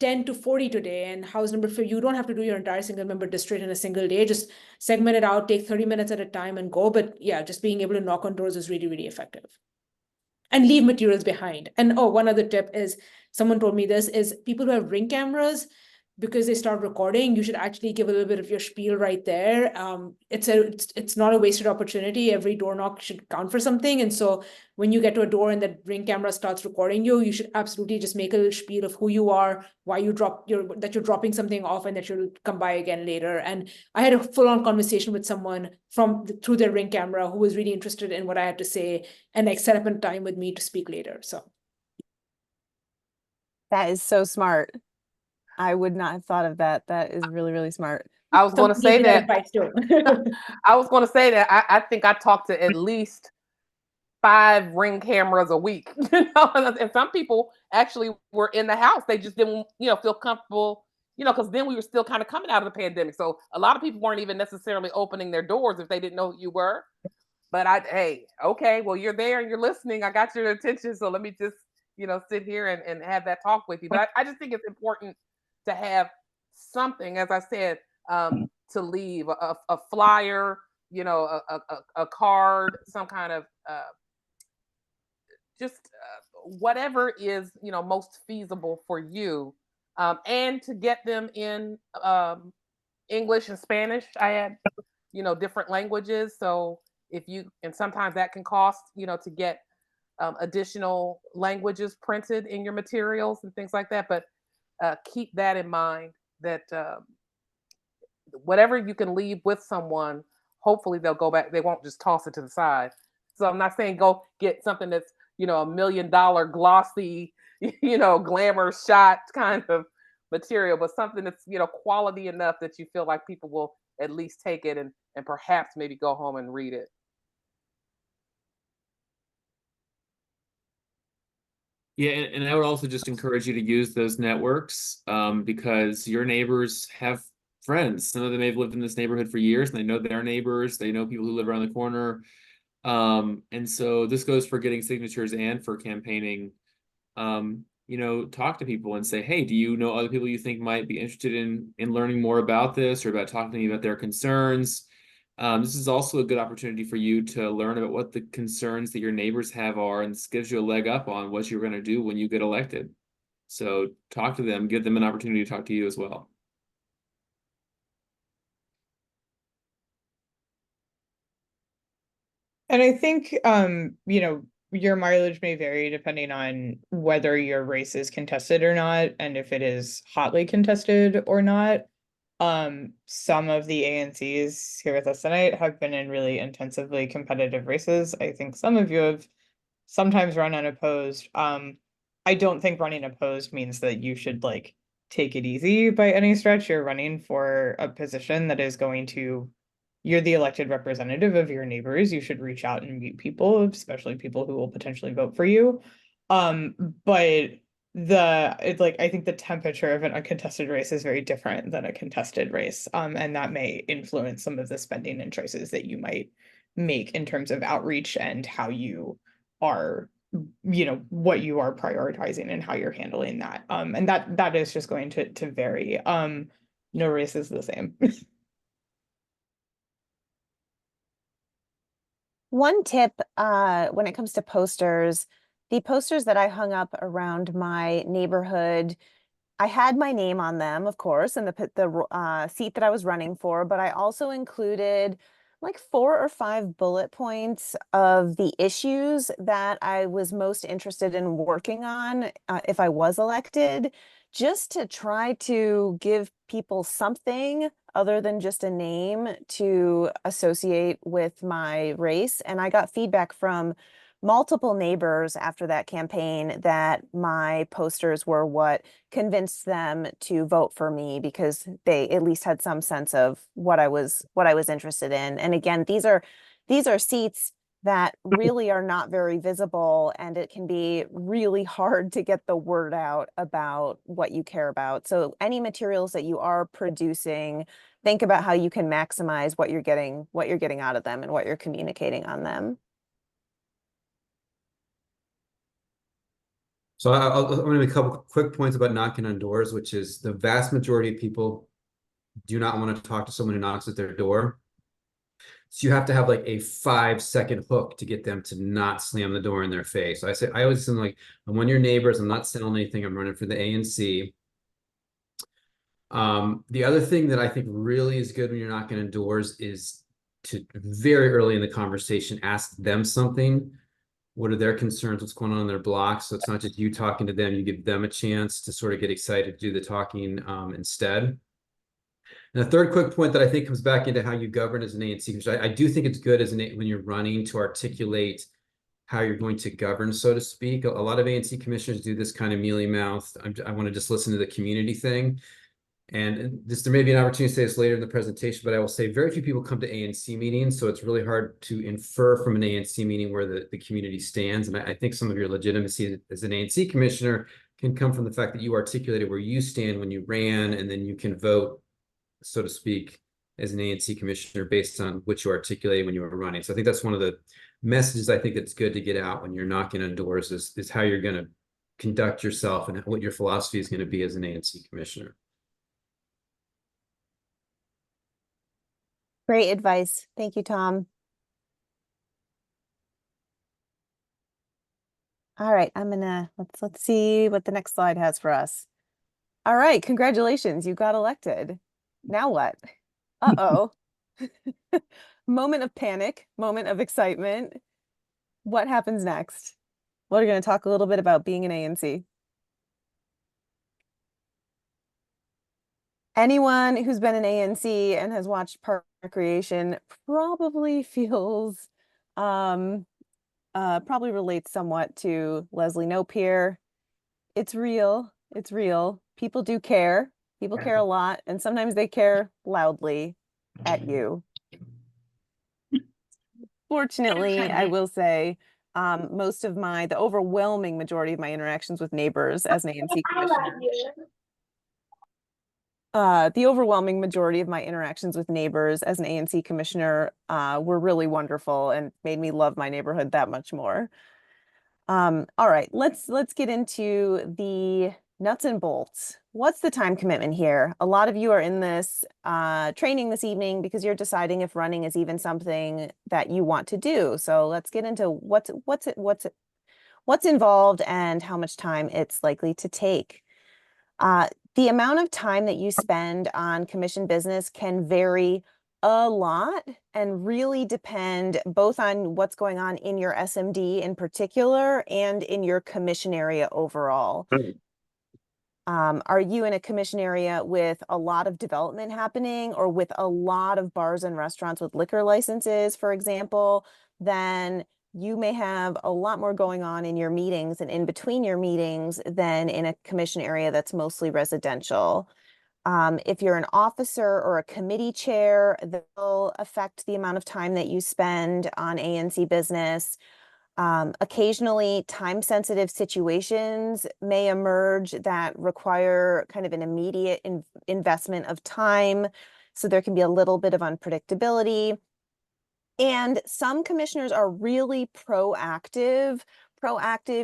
10 to 40 today and house number 5. You don't have to do your entire single member district in a single day. Just segment it out, take 30 minutes at a time and go. But yeah, just being able to knock on doors is really, really effective. And leave materials behind. And one other tip is, someone told me this, is people who have Ring cameras, because they start recording, you should actually give a little bit of your spiel right there. It's not a wasted opportunity. Every door knock should count for something. And so when you get to a door and the Ring camera starts recording you, you should absolutely just make a little spiel of who you are, why you that you're dropping something off, and that you'll come by again later. And I had a full-on conversation with someone through their Ring camera who was really interested in what I had to say, and like set up a time with me to speak later. So That is so smart. I would not have thought of that. That is really, really smart. I was going to say that. Advice too. I was going to say that I think I talked to at least 5 Ring cameras a week, you know, and some people actually were in the house. They just didn't, you know, feel comfortable, you know, because then we were still kind of coming out of the pandemic. So a lot of people weren't even necessarily opening their doors if they didn't know who you were. But hey, okay, well, you're there and you're listening. I got your attention. So let me just, you know, sit here and have that talk with you. But I just think it's important to have something, as I said, to leave a flyer, you know, a card, some kind of just whatever is, you know, most feasible for you, and to get them in English and Spanish. I had, you know, different languages, so if you, and sometimes that can cost, you know, to get additional languages printed in your materials and things like that. But keep that in mind, that whatever you can leave with someone, hopefully they'll go back. They won't just toss it to the side. So I'm not saying go get something that's, you know, $1 million glossy, you know, glamour shot kind of material, but something that's, you know, quality enough that you feel like people will at least take it and perhaps maybe go home and read it. Yeah, and I would also just encourage you to use those networks, because your neighbors have friends. Some of them may have lived in this neighborhood for years and they know their neighbors, they know people who live around the corner. And so this goes for getting signatures and for campaigning. You know, talk to people and say, hey, do you know other people you think might be interested in learning more about this, or about talking to me about their concerns? This is also a good opportunity for you to learn about what the concerns that your neighbors have are, and this gives you a leg up on what you're going to do when you get elected. So talk to them, give them an opportunity to talk to you as well. And I think, you know, your mileage may vary depending on whether your race is contested or not, and if it is hotly contested or not. Some of the ANCs here with us tonight have been in really intensively competitive races. I think some of you have sometimes run unopposed. I don't think running opposed means that you should like take it easy by any stretch. You're running for a position that is going to, you're the elected representative of your neighbors. You should reach out and meet people, especially people who will potentially vote for you. But it's like, I think the temperature of an uncontested race is very different than a contested race. And that may influence some of the spending and choices that you might make in terms of outreach and how you are, you know, what you are prioritizing and how you're handling that. And that is just going to vary. No race is the same. One tip when it comes to posters, the posters that I hung up around my neighborhood, I had my name on them, of course, and the seat that I was running for, but I also included like 4 or 5 bullet points of the issues that I was most interested in working on if I was elected, just to try to give people something other than just a name to associate with my race. And I got feedback from multiple neighbors after that campaign that my posters were what convinced them to vote for me, because they at least had some sense of what I was interested in. And again, these are seats that really are not very visible, and it can be really hard to get the word out about what you care about. So any materials that you are producing, think about how you can maximize what you're getting out of them and what you're communicating on them. So I'm going to make a couple quick points about knocking on doors, which is the vast majority of people do not want to talk to someone who knocks at their door. So you have to have like a 5-second hook to get them to not slam the door in their face. So I always say, like, I'm one of your neighbors. I'm not selling anything. I'm running for the ANC. The other thing that I think really is good when you're knocking on doors is to very early in the conversation, ask them something. What are their concerns? What's going on in their blocks? So it's not just you talking to them, you give them a chance to sort of get excited to do the talking instead. And the third quick point that I think comes back into how you govern as an ANC, which I do think it's good as when you're running to articulate how you're going to govern, so to speak. A lot of ANC commissioners do this kind of mealy mouth. I want to just listen to the community thing. And this, there may be an opportunity to say this later in the presentation, but I will say very few people come to ANC meetings, so it's really hard to infer from an ANC meeting where the community stands. And I think some of your legitimacy as an ANC commissioner can come from the fact that you articulated where you stand when you ran, and then you can vote, so to speak, as an ANC commissioner based on what you articulated when you were running. So I think that's one of the messages I think that's good to get out when you're knocking on doors is how you're going to conduct yourself and what your philosophy is going to be as an ANC commissioner. Great advice. Thank you, Tom. All right, let's see what the next slide has for us. All right, congratulations, you got elected. Now what? Uh-oh. Moment of panic, moment of excitement. What happens next? Well, we're going to talk a little bit about being an ANC. Anyone who's been an ANC and has watched Park Recreation probably feels, probably relates somewhat to Leslie Knope here. It's real. It's real. People do care. People care a lot, and sometimes they care loudly at you. Fortunately, I will say, the overwhelming majority of my interactions with neighbors as an ANC commissioner, the overwhelming majority of my interactions with neighbors as an ANC commissioner were really wonderful and made me love my neighborhood that much more. All right, let's get into the nuts and bolts. What's the time commitment here? A lot of you are in this training this evening because you're deciding if running is even something that you want to do. So let's get into what's involved and how much time it's likely to take. The amount of time that you spend on commission business can vary a lot and really depend both on what's going on in your SMD in particular and in your commission area overall. Are you in a commission area with a lot of development happening or with a lot of bars and restaurants with liquor licenses, for example? Then you may have a lot more going on in your meetings and in between your meetings than in a commission area that's mostly residential. If you're an officer or a committee chair, that will affect the amount of time that you spend on ANC business. Occasionally, time-sensitive situations may emerge that require kind of an immediate investment of time, so there can be a little bit of unpredictability. And some commissioners are really proactive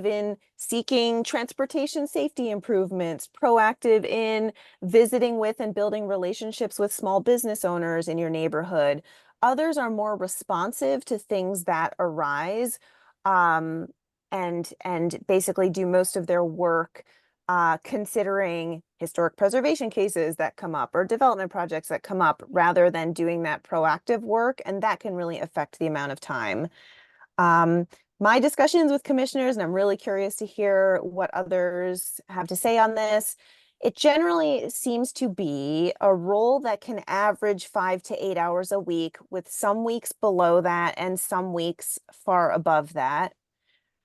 in seeking transportation safety improvements, proactive in visiting with and building relationships with small business owners in your neighborhood. Others are more responsive to things that arise, and basically do most of their work considering historic preservation cases that come up or development projects that come up rather than doing that proactive work, and that can really affect the amount of time. My discussions with commissioners, and I'm really curious to hear what others have to say on this, it generally seems to be a role that can average 5 to 8 hours a week, with some weeks below that and some weeks far above that.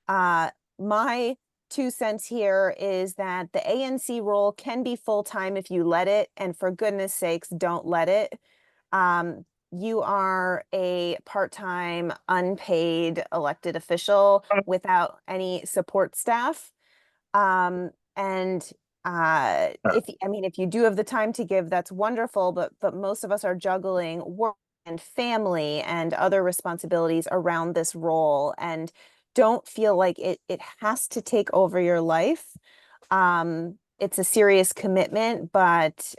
My 2 cents here is that the ANC role can be full-time if you let it, and for goodness sakes, don't let it. You are a part-time, unpaid elected official without any support staff. If you do have the time to give, that's wonderful, but most of us are juggling work and family and other responsibilities around this role and don't feel like it has to take over your life. It's a serious commitment, but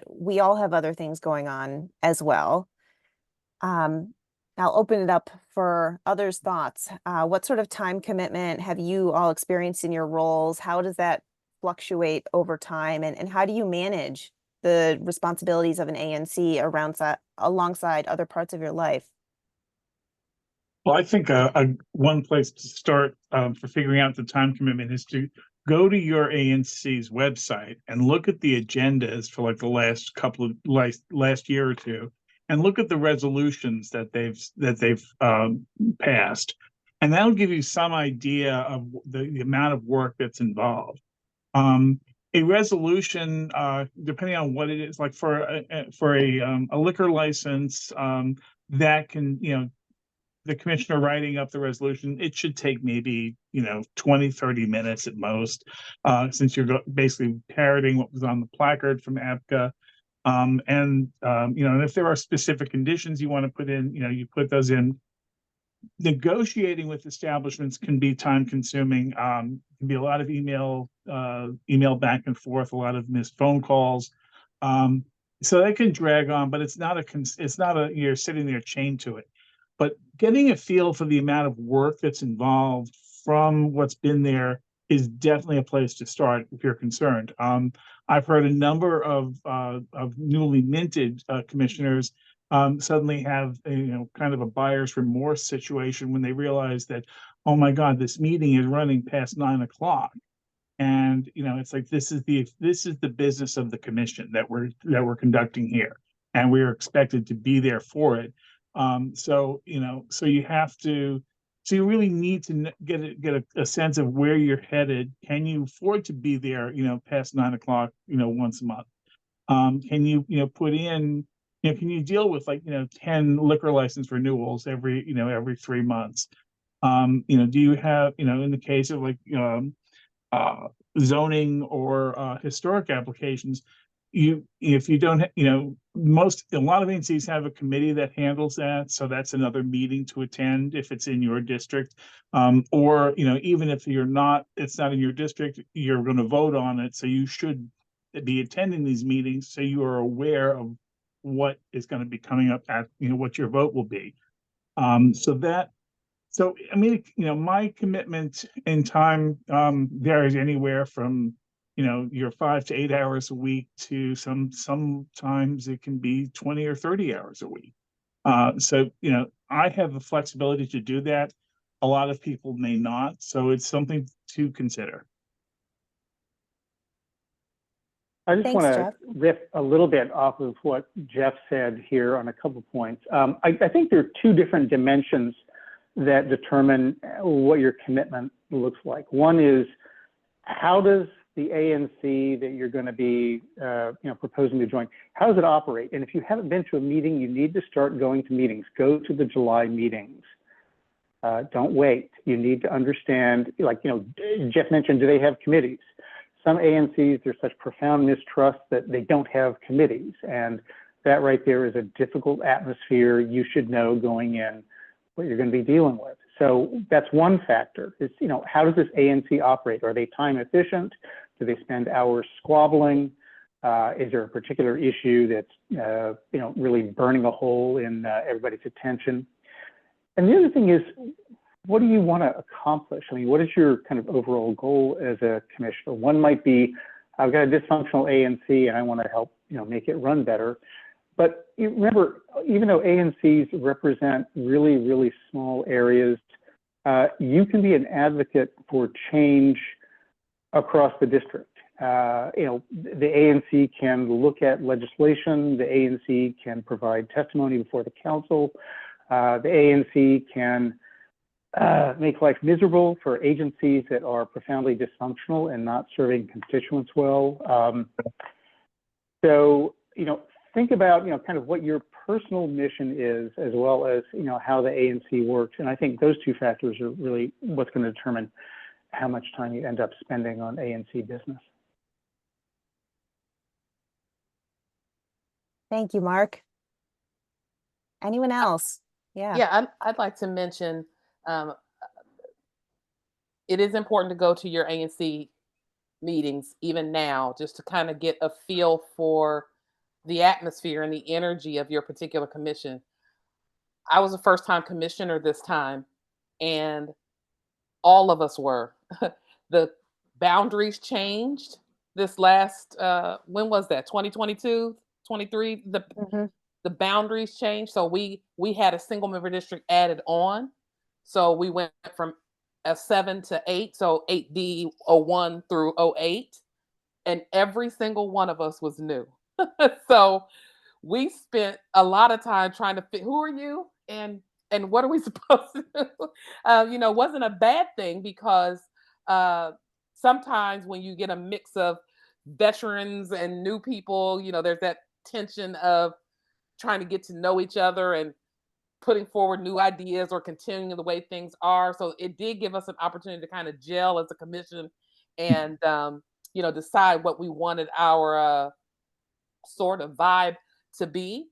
we all have other things going on as well. I'll open it up for others' thoughts. What sort of time commitment have you all experienced in your roles? How does that fluctuate over time, and how do you manage the responsibilities of an ANC alongside other parts of your life? Well, I think one place to start for figuring out the time commitment is to go to your ANC's website and look at the agendas for like the last year or two, and look at the resolutions that they've passed, and that'll give you some idea of the amount of work that's involved. A resolution, depending on what it is, like for a liquor license, that can, the commissioner writing up the resolution, it should take maybe, 20, 30 minutes at most, since you're basically parroting what was on the placard from APCA. And if there are specific conditions you want to put in, you put those in. Negotiating with establishments can be time consuming, can be a lot of email back and forth, a lot of missed phone calls. So that can drag on, but it's not you're sitting there chained to it. But getting a feel for the amount of work that's involved from what's been there is definitely a place to start if you're concerned. I've heard a number of newly minted commissioners suddenly have kind of a buyer's remorse situation when they realize that, oh my God, this meeting is running past 9 o'clock. And it's like this is the business of the commission that we're conducting here, and we are expected to be there for it. So you really need to get a sense of where you're headed. Can you afford to be there, past 9 o'clock, once a month? Can you, put in, can you deal with 10 liquor license renewals every 3 months? Do you have, in the case of zoning or historic applications, if you don't, a lot of agencies have a committee that handles that, so that's another meeting to attend if it's in your district, or even if it's not in your district, you're going to vote on it, so you should be attending these meetings so you are aware of what is going to be coming up at what your vote will be. So I mean, my commitment in time varies anywhere from your 5 to 8 hours a week to sometimes it can be 20 or 30 hours a week. So I have the flexibility to do that. A lot of people may not, so it's something to consider. I just want to Jeff. riff a little bit off of what Jeff said here on a couple points. I think there are two different dimensions that determine what your commitment looks like. One is, how does the ANC that you're going to be proposing to join, how does it operate? And if you haven't been to a meeting, you need to start going to meetings. Go to the July meetings. Don't wait. You need to understand, Jeff mentioned, do they have committees? Some ANCs, there's such profound mistrust that they don't have committees. And that right there is a difficult atmosphere. You should know going in what you're going to be dealing with. So that's one factor. Is, how does this ANC operate? Are they time efficient? Do they spend hours squabbling? Is there a particular issue that's really burning a hole in everybody's attention? And the other thing is, what do you want to accomplish? I mean, what is your kind of overall goal as a commissioner? One might be, I've got a dysfunctional ANC and I want to help make it run better. But remember, even though ANCs represent really, really small areas, you can be an advocate for change across the district. The ANC can look at legislation, the ANC can provide testimony before the council, the ANC can make life miserable for agencies that are profoundly dysfunctional and not serving constituents well. So, think about, kind of what your personal mission is, as well as, how the ANC works. And I think those two factors are really what's going to determine how much time you end up spending on ANC business. Thank you, Mark. Anyone else? Yeah. Yeah, I'd like to mention, it is important to go to your ANC meetings even now, just to kind of get a feel for the atmosphere and the energy of your particular commission. I was a first-time commissioner this time, and all of us were. The boundaries changed. this last, when was that? 2022, 23, the boundaries changed. So we had a single member district added on. So we went from a 7 to 8, so 8D 01 through 08, and every single one of us was new. So we spent a lot of time trying to fit, who are you and what are we supposed to do? You know, wasn't a bad thing, because sometimes when you get a mix of veterans and new people, you know, there's that tension of trying to get to know each other and putting forward new ideas or continuing the way things are. So it did give us an opportunity to kind of gel as a commission and, you know, decide what we wanted our sort of vibe to be.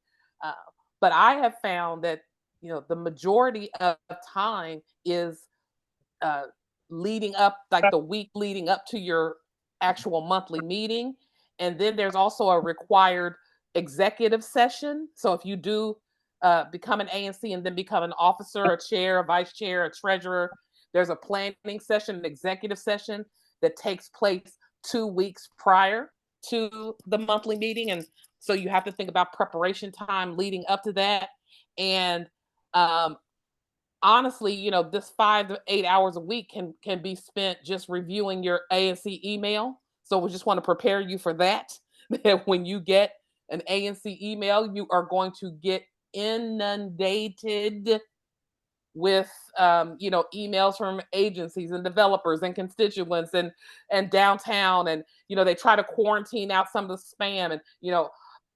Uh, but I have found that, you know, the majority of time is uh, leading up, like the week leading up to your actual monthly meeting. And then there's also a required executive session. So if you do become an ANC and then become an officer, a chair, a vice chair, a treasurer, there's a planning session, an executive session that takes place 2 weeks prior to the monthly meeting. And so you have to think about preparation time leading up to that. And honestly, you know, this 5 to 8 hours a week can be spent just reviewing your ANC email. So we just want to prepare you for that. That when you get an ANC email, you are going to get inundated with you know, emails from agencies and developers and constituents and downtown, and you know, they try to quarantine out some of the spam, and you know,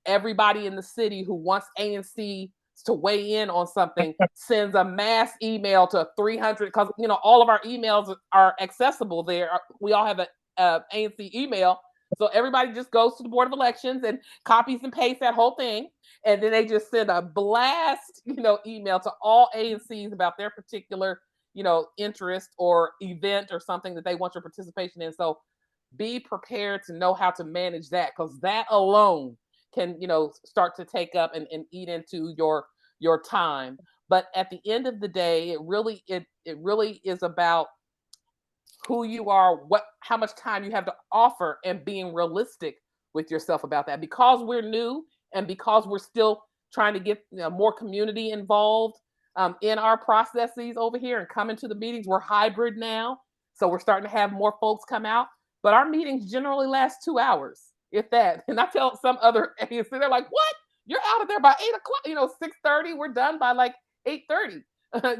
everybody in the city who wants ANC to weigh in on something sends a mass email to 300, because you know, all of our emails are accessible there. We all have a ANC email, so everybody just goes to the Board of Elections and copies and pastes that whole thing, and then they just send a blast, you know, email to all ANCs about their particular, you know, interest or event or something that they want your participation in. So be prepared to know how to manage that, because that alone can, you know, start to take up and eat into your time. But at the end of the day, it really is about who you are, how much time you have to offer, and being realistic with yourself about that. Because we're new and because we're still trying to get, you know, more community involved in our processes over here and come into the meetings. We're hybrid now, so we're starting to have more folks come out. But our meetings generally last 2 hours, if that. And I tell some other ANC, they're like, "What? You're out of there by 8 o'clock? You know, 6:30. We're done by like 8:30."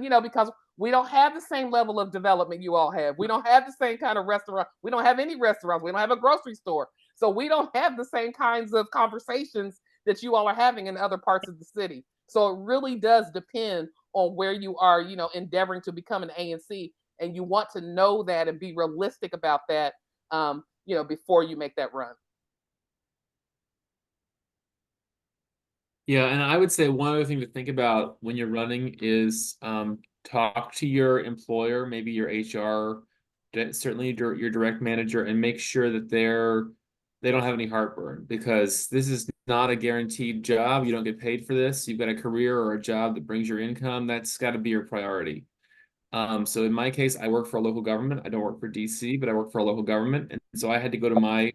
You know, because we don't have the same level of development you all have. We don't have the same kind of restaurant. We don't have any restaurants. We don't have a grocery store. So we don't have the same kinds of conversations that you all are having in other parts of the city. So it really does depend on where you are, you know, endeavoring to become an ANC. And you want to know that and be realistic about that, you know, before you make that run. Yeah, and I would say one other thing to think about when you're running is talk to your employer, maybe your HR, certainly your direct manager, and make sure that they don't have any heartburn, because this is not a guaranteed job. You don't get paid for this. You've got a career or a job that brings your income. That's got to be your priority. So in my case, I work for a local government. I don't work for DC, but I work for a local government. And so I had to go to my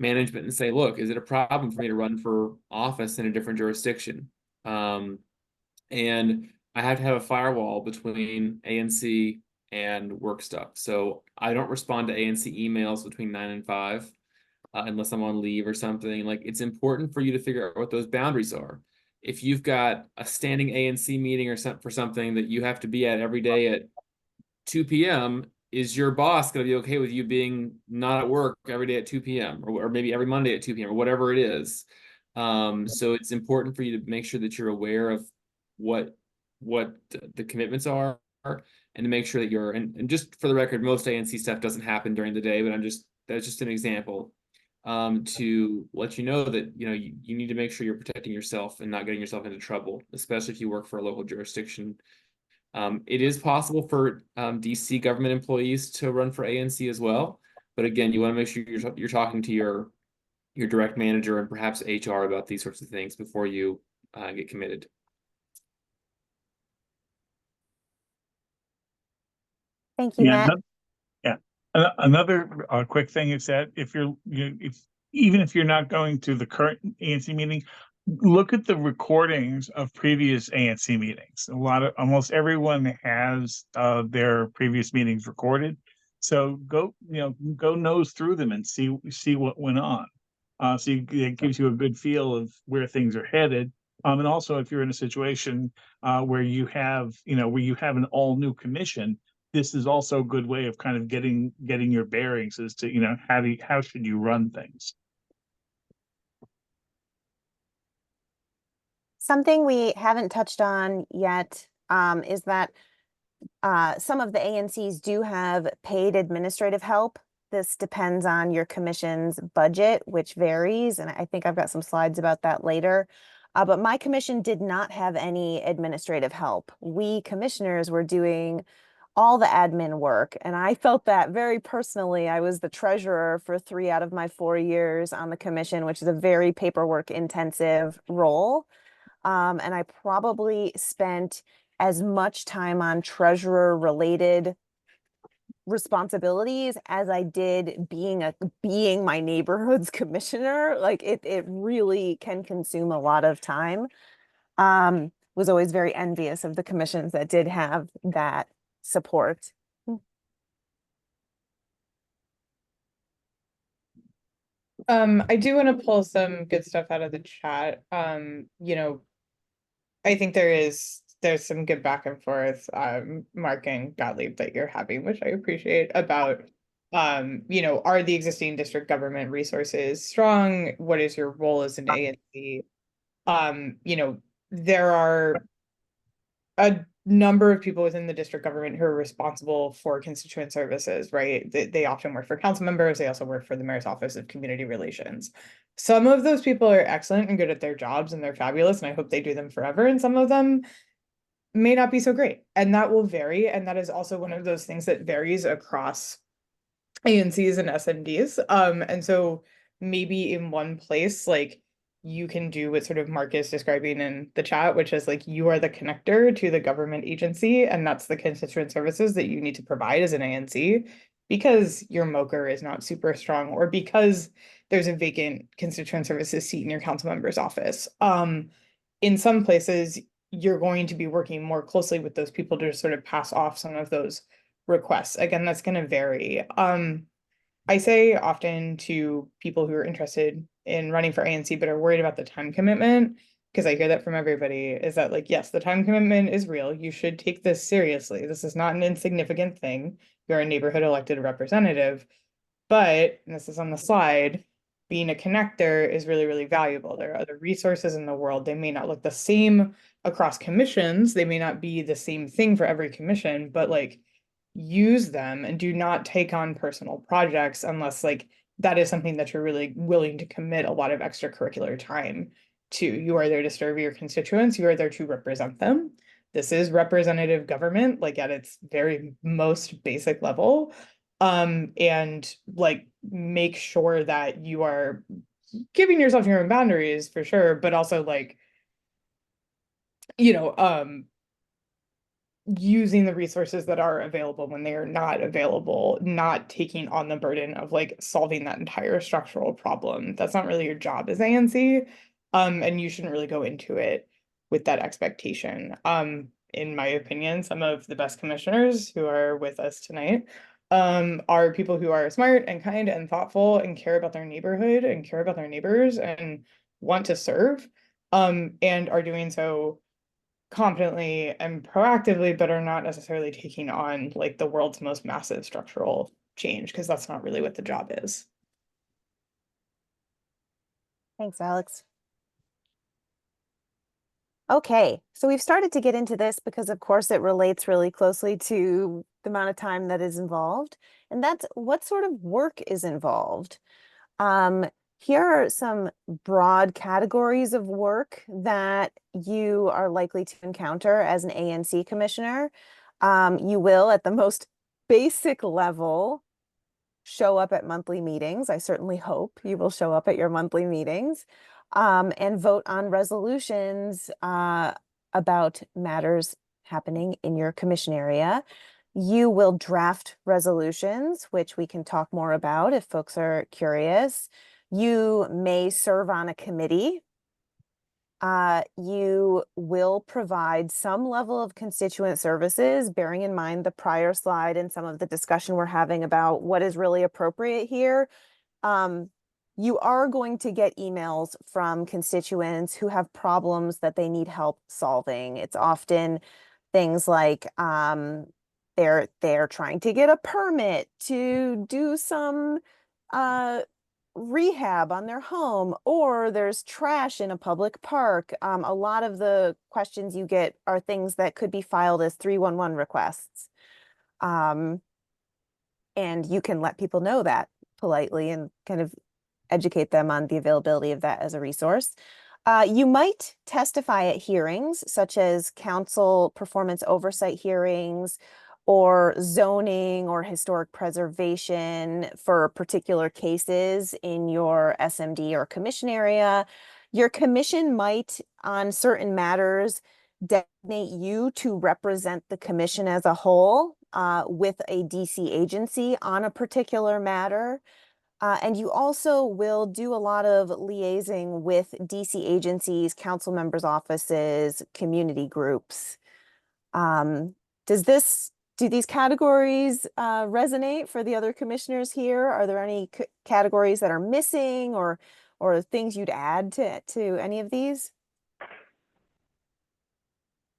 management and say, look, is it a problem for me to run for office in a different jurisdiction? And I have to have a firewall between ANC and work stuff. So I don't respond to ANC emails between 9 and 5 unless I'm on leave or something. Like, it's important for you to figure out what those boundaries are. If you've got a standing ANC meeting or something for something that you have to be at every day at 2 p.m., is your boss going to be okay with you being not at work every day at 2 p.m. or maybe every Monday at 2 p.m. or whatever it is? So it's important for you to make sure that you're aware of what the commitments are, and to make sure that you're, and just for the record, most ANC stuff doesn't happen during the day, but that's just an example, to let you know that, you know, you need to make sure you're protecting yourself and not getting yourself into trouble, especially if you work for a local jurisdiction. It is possible for DC government employees to run for ANC as well, but again, you want to make sure you're talking to your direct manager and perhaps HR about these sorts of things before you get committed. Thank you, Yeah, Matt. yeah. Another quick thing is that if even if you're not going to the current ANC meeting, look at the recordings of previous ANC meetings. Almost everyone has their previous meetings recorded. So go nose through them and see what went on. It gives you a good feel of where things are headed. And also, if you're in a situation where you have an all new commission, this is also a good way of kind of getting your bearings as to how should you run things. Something we haven't touched on yet is that some of the ANCs do have paid administrative help. This depends on your commission's budget, which varies, and I think I've got some slides about that later. But my commission did not have any administrative help. We commissioners were doing all the admin work, and I felt that very personally. I was the treasurer for 3 out of my 4 years on the commission, which is a very paperwork intensive role. And I probably spent as much time on treasurer related responsibilities as I did being my neighborhood's commissioner. Like it really can consume a lot of time. Was always very envious of the commissions that did have that support. I do want to pull some good stuff out of the chat. I think there's some good back and forth, Mark and Gottlieb, that you're having, which I appreciate, about are the existing district government resources strong? What is your role as an ANC? There are a number of people within the district government who are responsible for constituent services, right? They often work for council members. They also work for the mayor's office of community relations. Some of those people are excellent and good at their jobs, and they're fabulous, and I hope they do them forever. And some of them may not be so great, and that will vary. And that is also one of those things that varies across ANCs and SMDs. And so maybe in one place, like, you can do what sort of Mark is describing in the chat, which is like you are the connector to the government agency, and that's the constituent services that you need to provide as an ANC because your MOCR is not super strong, or because there's a vacant constituent services seat in your council member's office. In some places, you're going to be working more closely with those people to sort of pass off some of those requests. Again, that's going to vary. I say often to people who are interested in running for ANC but are worried about the time commitment, because I hear that from everybody, is that like, yes, the time commitment is real. You should take this seriously. This is not an insignificant thing. You're a neighborhood elected representative, but, and this is on the slide, being a connector is really, really valuable. There are other resources in the world. They may not look the same across commissions. They may not be the same thing for every commission, but like, use them and do not take on personal projects unless like that is something that you're really willing to commit a lot of extracurricular time to. You are there to serve your constituents. You are there to represent them. This is representative government, like at its very most basic level. And like make sure that you are giving yourself your own boundaries for sure, but also like, using the resources that are available when they are not available, not taking on the burden of like solving that entire structural problem. That's not really your job as ANC. And you shouldn't really go into it with that expectation. In my opinion, some of the best commissioners who are with us tonight are people who are smart and kind and thoughtful and care about their neighborhood and care about their neighbors and want to serve, and are doing so competently and proactively, but are not necessarily taking on like the world's most massive structural change, because that's not really what the job is. Thanks, Alex. Okay, so we've started to get into this because of course it relates really closely to the amount of time that is involved, and that's what sort of work is involved. Here are some broad categories of work that you are likely to encounter as an ANC commissioner. You will, at the most basic level, show up at monthly meetings. I certainly hope you will show up at your monthly meetings, and vote on resolutions about matters happening in your commission area. You will draft resolutions, which we can talk more about if folks are curious. You may serve on a committee. You will provide some level of constituent services, bearing in mind the prior slide and some of the discussion we're having about what is really appropriate here. You are going to get emails from constituents who have problems that they need help solving. It's often things like they're trying to get a permit to do some rehab on their home, or there's trash in a public park. A lot of the questions you get are things that could be filed as 311 requests. And you can let people know that politely and kind of educate them on the availability of that as a resource. You might testify at hearings, such as council performance oversight hearings, or zoning or historic preservation for particular cases in your SMD or commission area. Your commission might, on certain matters, designate you to represent the commission as a whole with a DC agency on a particular matter. And you also will do a lot of liaising with DC agencies, council members' offices, community groups. Do these categories resonate for the other commissioners here? Are there any categories that are missing or things you'd add to any of these?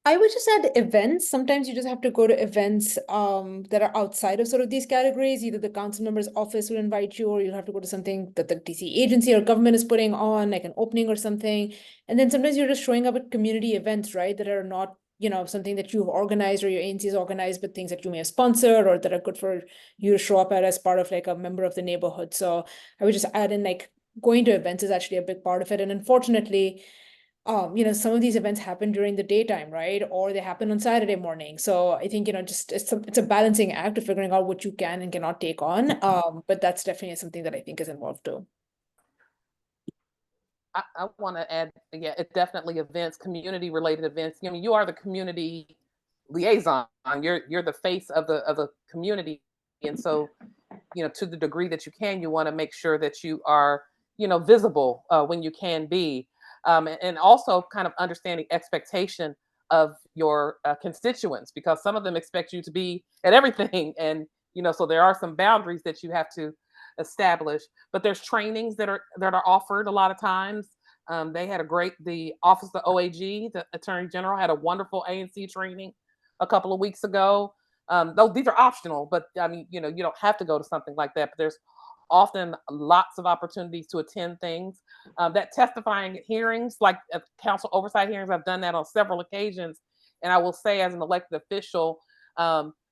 I would just add events. Sometimes you just have to go to events that are outside of sort of these categories. Either the council member's office will invite you, or you'll have to go to something that the DC agency or government is putting on, like an opening or something. And then sometimes you're just showing up at community events, right, that are not, you know, something that you've organized or your agency has organized, but things that you may have sponsored or that are good for you to show up at as part of like a member of the neighborhood. So I would just add in, like, going to events is actually a big part of it. And unfortunately, you know, some of these events happen during the daytime, right? Or they happen on Saturday morning. So I think, you know, just it's a balancing act of figuring out what you can and cannot take on. But that's definitely something that I think is involved too. I want to add, yeah, it definitely events, community related events. I mean, you are the community liaison. You're the face of the community, and so, you know, to the degree that you can, you want to make sure that you are, you know, visible when you can be, and also kind of understanding expectation of your constituents, because some of them expect you to be at everything, and you know, so there are some boundaries that you have to establish. But there's trainings that are offered a lot of times. They had the Office of OAG, the Attorney General, had a wonderful ANC training a couple of weeks ago. Those These are optional, but I mean, you know, you don't have to go to something like that. But there's often lots of opportunities to attend things. That testifying at hearings, like at council oversight hearings, I've done that on several occasions. And I will say, as an elected official,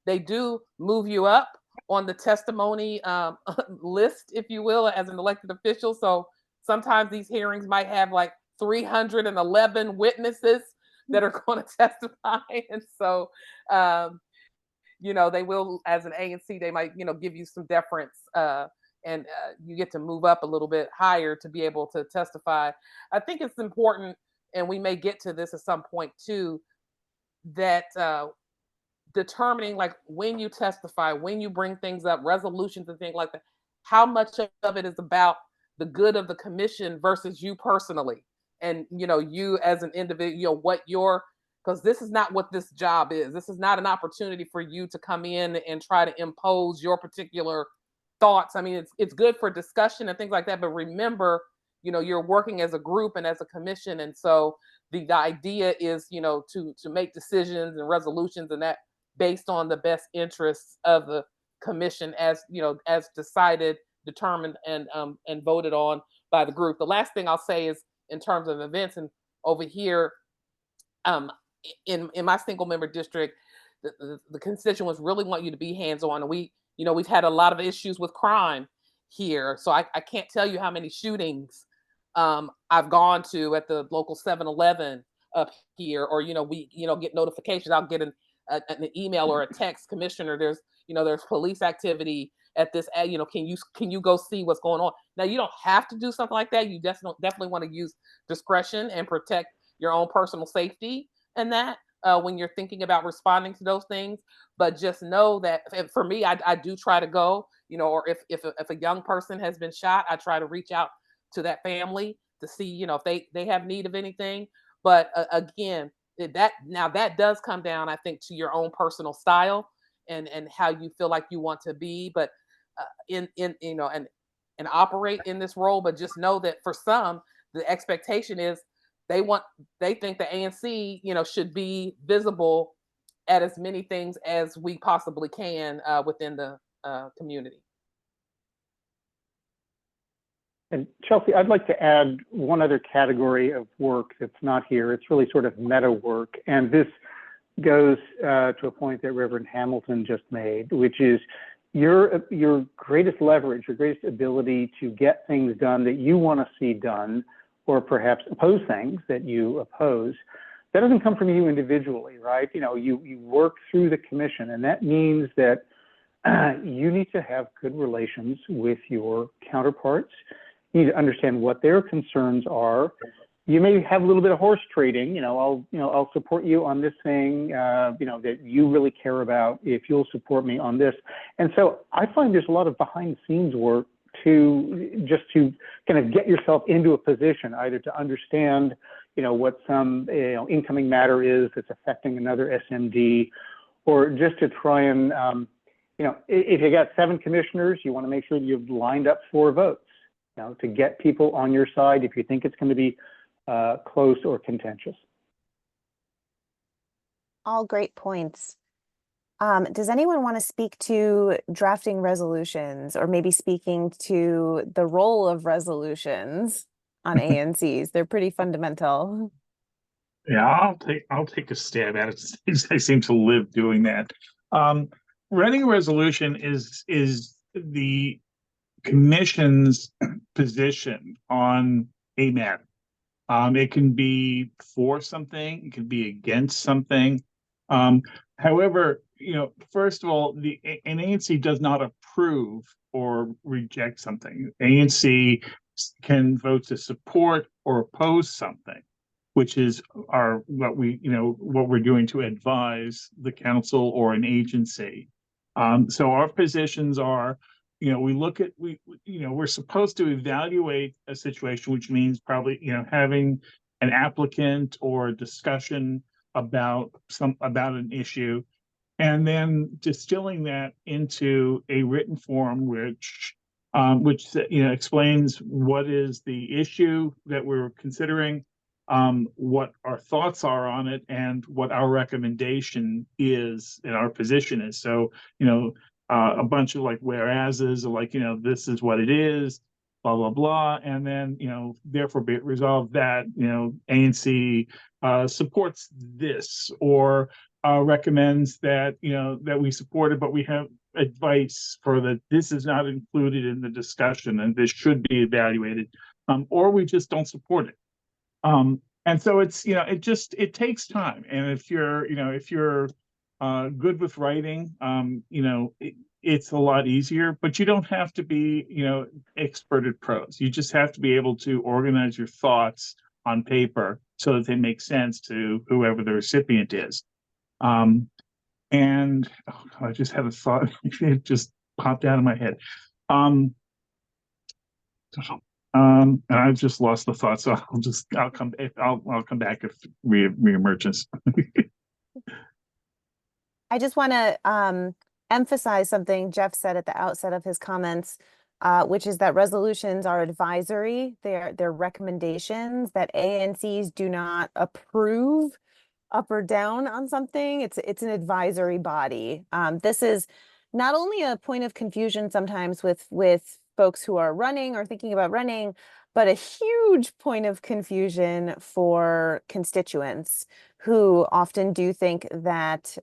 they do move you up on the testimony list, if you will, as an elected official. So sometimes these hearings might have like 311 witnesses that are going to testify. And so, you know, they will, as an ANC, they might, you know, give you some deference, and you get to move up a little bit higher to be able to testify. I think it's important, and we may get to this at some point too, that determining, like, when you testify, when you bring things up, resolutions and things like that, how much of it is about the good of the commission versus you personally, and you know, you as an individual, you know, what your, because this is not what this job is. This is not an opportunity for you to come in and try to impose your particular thoughts. I mean, it's good for discussion and things like that, but remember, you know, you're working as a group and as a commission, and so the idea is, you know, to make decisions and resolutions and that based on the best interests of the commission, as you know, as decided, determined, and voted on by the group. The last thing I'll say is, in terms of events, and over here, in my single member district, the constituents really want you to be hands-on. And we, you know, we've had a lot of issues with crime here. So I can't tell you how many shootings I've gone to at the local 7-Eleven up here, or, you know, we, you know, get notifications. I'll get an email or a text, Commissioner, there's, you know, there's police activity at this, you know, can you go see what's going on? Now, you don't have to do something like that. You definitely want to use discretion and protect your own personal safety and that. when you're thinking about responding to those things. But just know that, and for me, I do try to go, or if a young person has been shot, I try to reach out to that family to see, if they have need of anything. But again, that does come down, I think, to your own personal style and how you feel like you want to be, but in and operate in this role. But just know that for some, the expectation is they think the ANC, should be visible at as many things as we possibly can within the community. And Chelsea, I'd like to add one other category of work that's not here. It's really sort of meta work. And this goes to a point that Reverend Hamilton just made, which is your greatest leverage, your greatest ability to get things done that you want to see done, or perhaps oppose things that you oppose. That doesn't come from you individually, right? You work through the commission, and that means that you need to have good relations with your counterparts. You need to understand what their concerns are. You may have a little bit of horse trading. I'll support you on this thing, that you really care about, if you'll support me on this. And so I find there's a lot of behind the scenes work to kind of get yourself into a position, either to understand, what some, incoming matter is that's affecting another SMD, or just to try and, if you got 7 commissioners, you want to make sure that you've lined up 4 votes, to get people on your side if you think it's going to be close or contentious. All great points. Does anyone want to speak to drafting resolutions, or maybe speaking to the role of resolutions on ANCs? They're pretty fundamental. Yeah, I'll take a stab at it. I seem to live doing that. Writing a resolution is the commission's position on a matter. It can be for something, it can be against something. However, first of all, an ANC does not approve or reject something. ANC can vote to support or oppose something, which is what we're doing to advise the council or an agency. So our positions are, we're supposed to evaluate a situation, which means probably, having an applicant or a discussion about an issue, and then distilling that into a written form, which explains what is the issue that we're considering, what our thoughts are on it, and what our recommendation is and our position is. So, a bunch of whereases, or this is what it is, blah, blah, blah. And then, therefore be it resolved that, ANC supports this, or recommends that, that we support it, but we have advice for that this is not included in the discussion and this should be evaluated, or we just don't support it. And so it's, it takes time. And if you're good with writing, it's a lot easier, but you don't have to be, expert at prose. You just have to be able to organize your thoughts on paper so that they make sense to whoever the recipient is. And I just had a thought, it just popped out of my head. And I've just lost the thought, so I'll come back if reemerges. I just want to emphasize something Jeff said at the outset of his comments, which is that resolutions are advisory. They're recommendations that ANCs do not approve up or down on something. It's an advisory body. This is not only a point of confusion sometimes with folks who are running or thinking about running, but a huge point of confusion for constituents who often do think that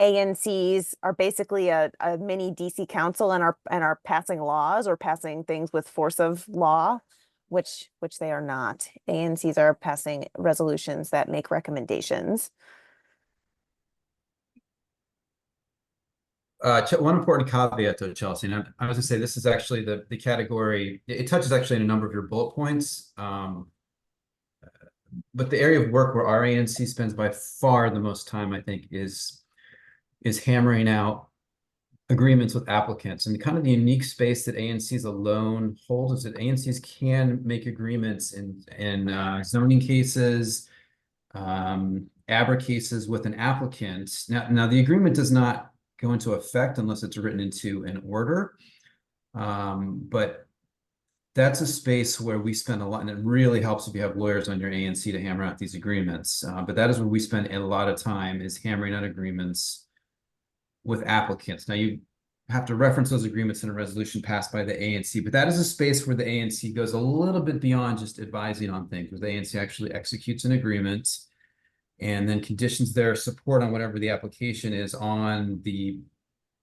ANCs are basically a mini DC council and are passing laws or passing things with force of law, which they are not. ANCs are passing resolutions that make recommendations. One important caveat though, Chelsea, and I was gonna say this is actually the category, it touches actually on a number of your bullet points. but the area of work where our ANC spends by far the most time, I think, is hammering out agreements with applicants. And kind of the unique space that ANCs alone hold is that ANCs can make agreements in zoning cases, ABRA cases with an applicant. Now the agreement does not go into effect unless it's written into an order. But that's a space where we spend a lot, and it really helps if you have lawyers on your ANC to hammer out these agreements. But that is where we spend a lot of time, is hammering out agreements with applicants. Now you have to reference those agreements in a resolution passed by the ANC, but that is a space where the ANC goes a little bit beyond just advising on things, where the ANC actually executes an agreement and then conditions their support on whatever the application is on the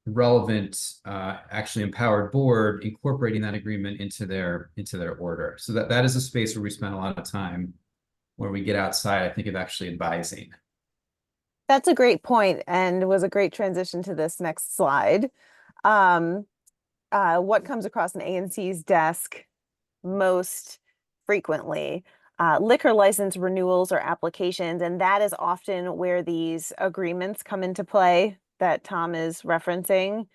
relevant, actually empowered board, incorporating that agreement into their order. So that is a space where we spend a lot of time, where we get outside, I think, of actually advising. That's a great point, and was a great transition to this next slide. What comes across an ANC's desk most frequently? Liquor license renewals or applications, and that is often where these agreements come into play that Tom is referencing.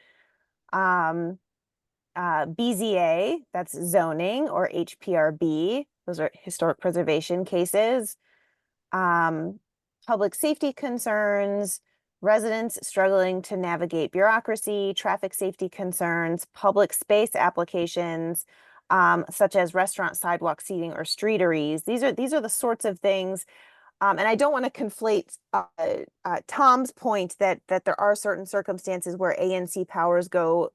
BZA, that's zoning, or HPRB, those are historic preservation cases. Public safety concerns, residents struggling to navigate bureaucracy, traffic safety concerns, public space applications, such as restaurant sidewalk seating or streeteries. These are the sorts of things. And I don't want to conflate Tom's point that there are certain circumstances where ANC powers go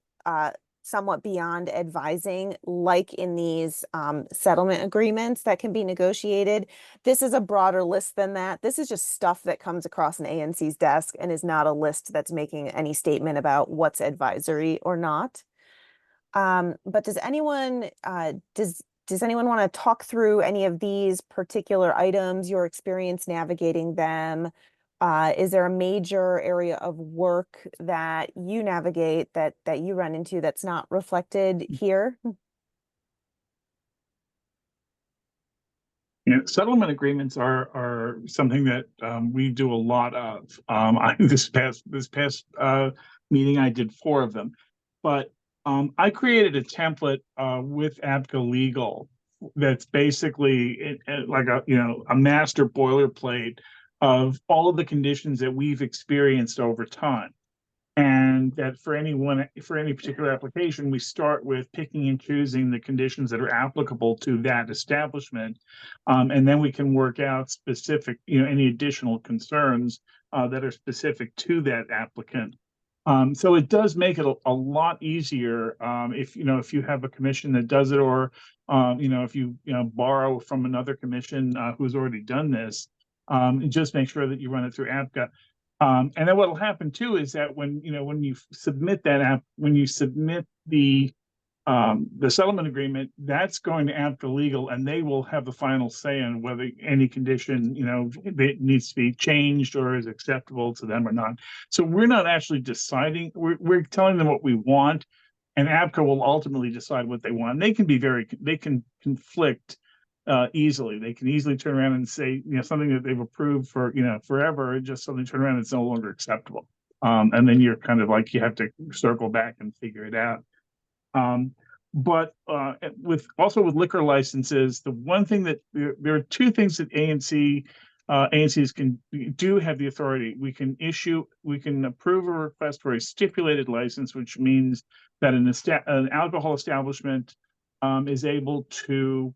somewhat beyond advising, like in these settlement agreements that can be negotiated. This is a broader list than that. This is just stuff that comes across an ANC's desk and is not a list that's making any statement about what's advisory or not. But does anyone want to talk through any of these particular items, your experience navigating them? Is there a major area of work that you navigate that you run into that's not reflected here? Yeah, settlement agreements are something that we do a lot of. This past meeting, I did 4 of them, but I created a template with ABCA Legal that's basically like a master boilerplate of all of the conditions that we've experienced over time. And that for any particular application, we start with picking and choosing the conditions that are applicable to that establishment. And then we can work out specific, any additional concerns that are specific to that applicant. So it does make it a lot easier if you have a commission that does it, or if you borrow from another commission who's already done this. Just make sure that you run it through ABCA. And then what will happen too is that when you submit the settlement agreement, that's going to ABCA Legal, and they will have the final say on whether any condition it needs to be changed or is acceptable to them or not. So we're not actually deciding; we're telling them what we want, and ABCA will ultimately decide what they want. They can conflict easily. They can easily turn around and say, something that they've approved for, forever, just suddenly turn around and it's no longer acceptable. And then you're kind of like, you have to circle back and figure it out. But with liquor licenses, the one thing that there are 2 things that ANCs have the authority. We can approve a request for a stipulated license, which means that an alcohol establishment is able to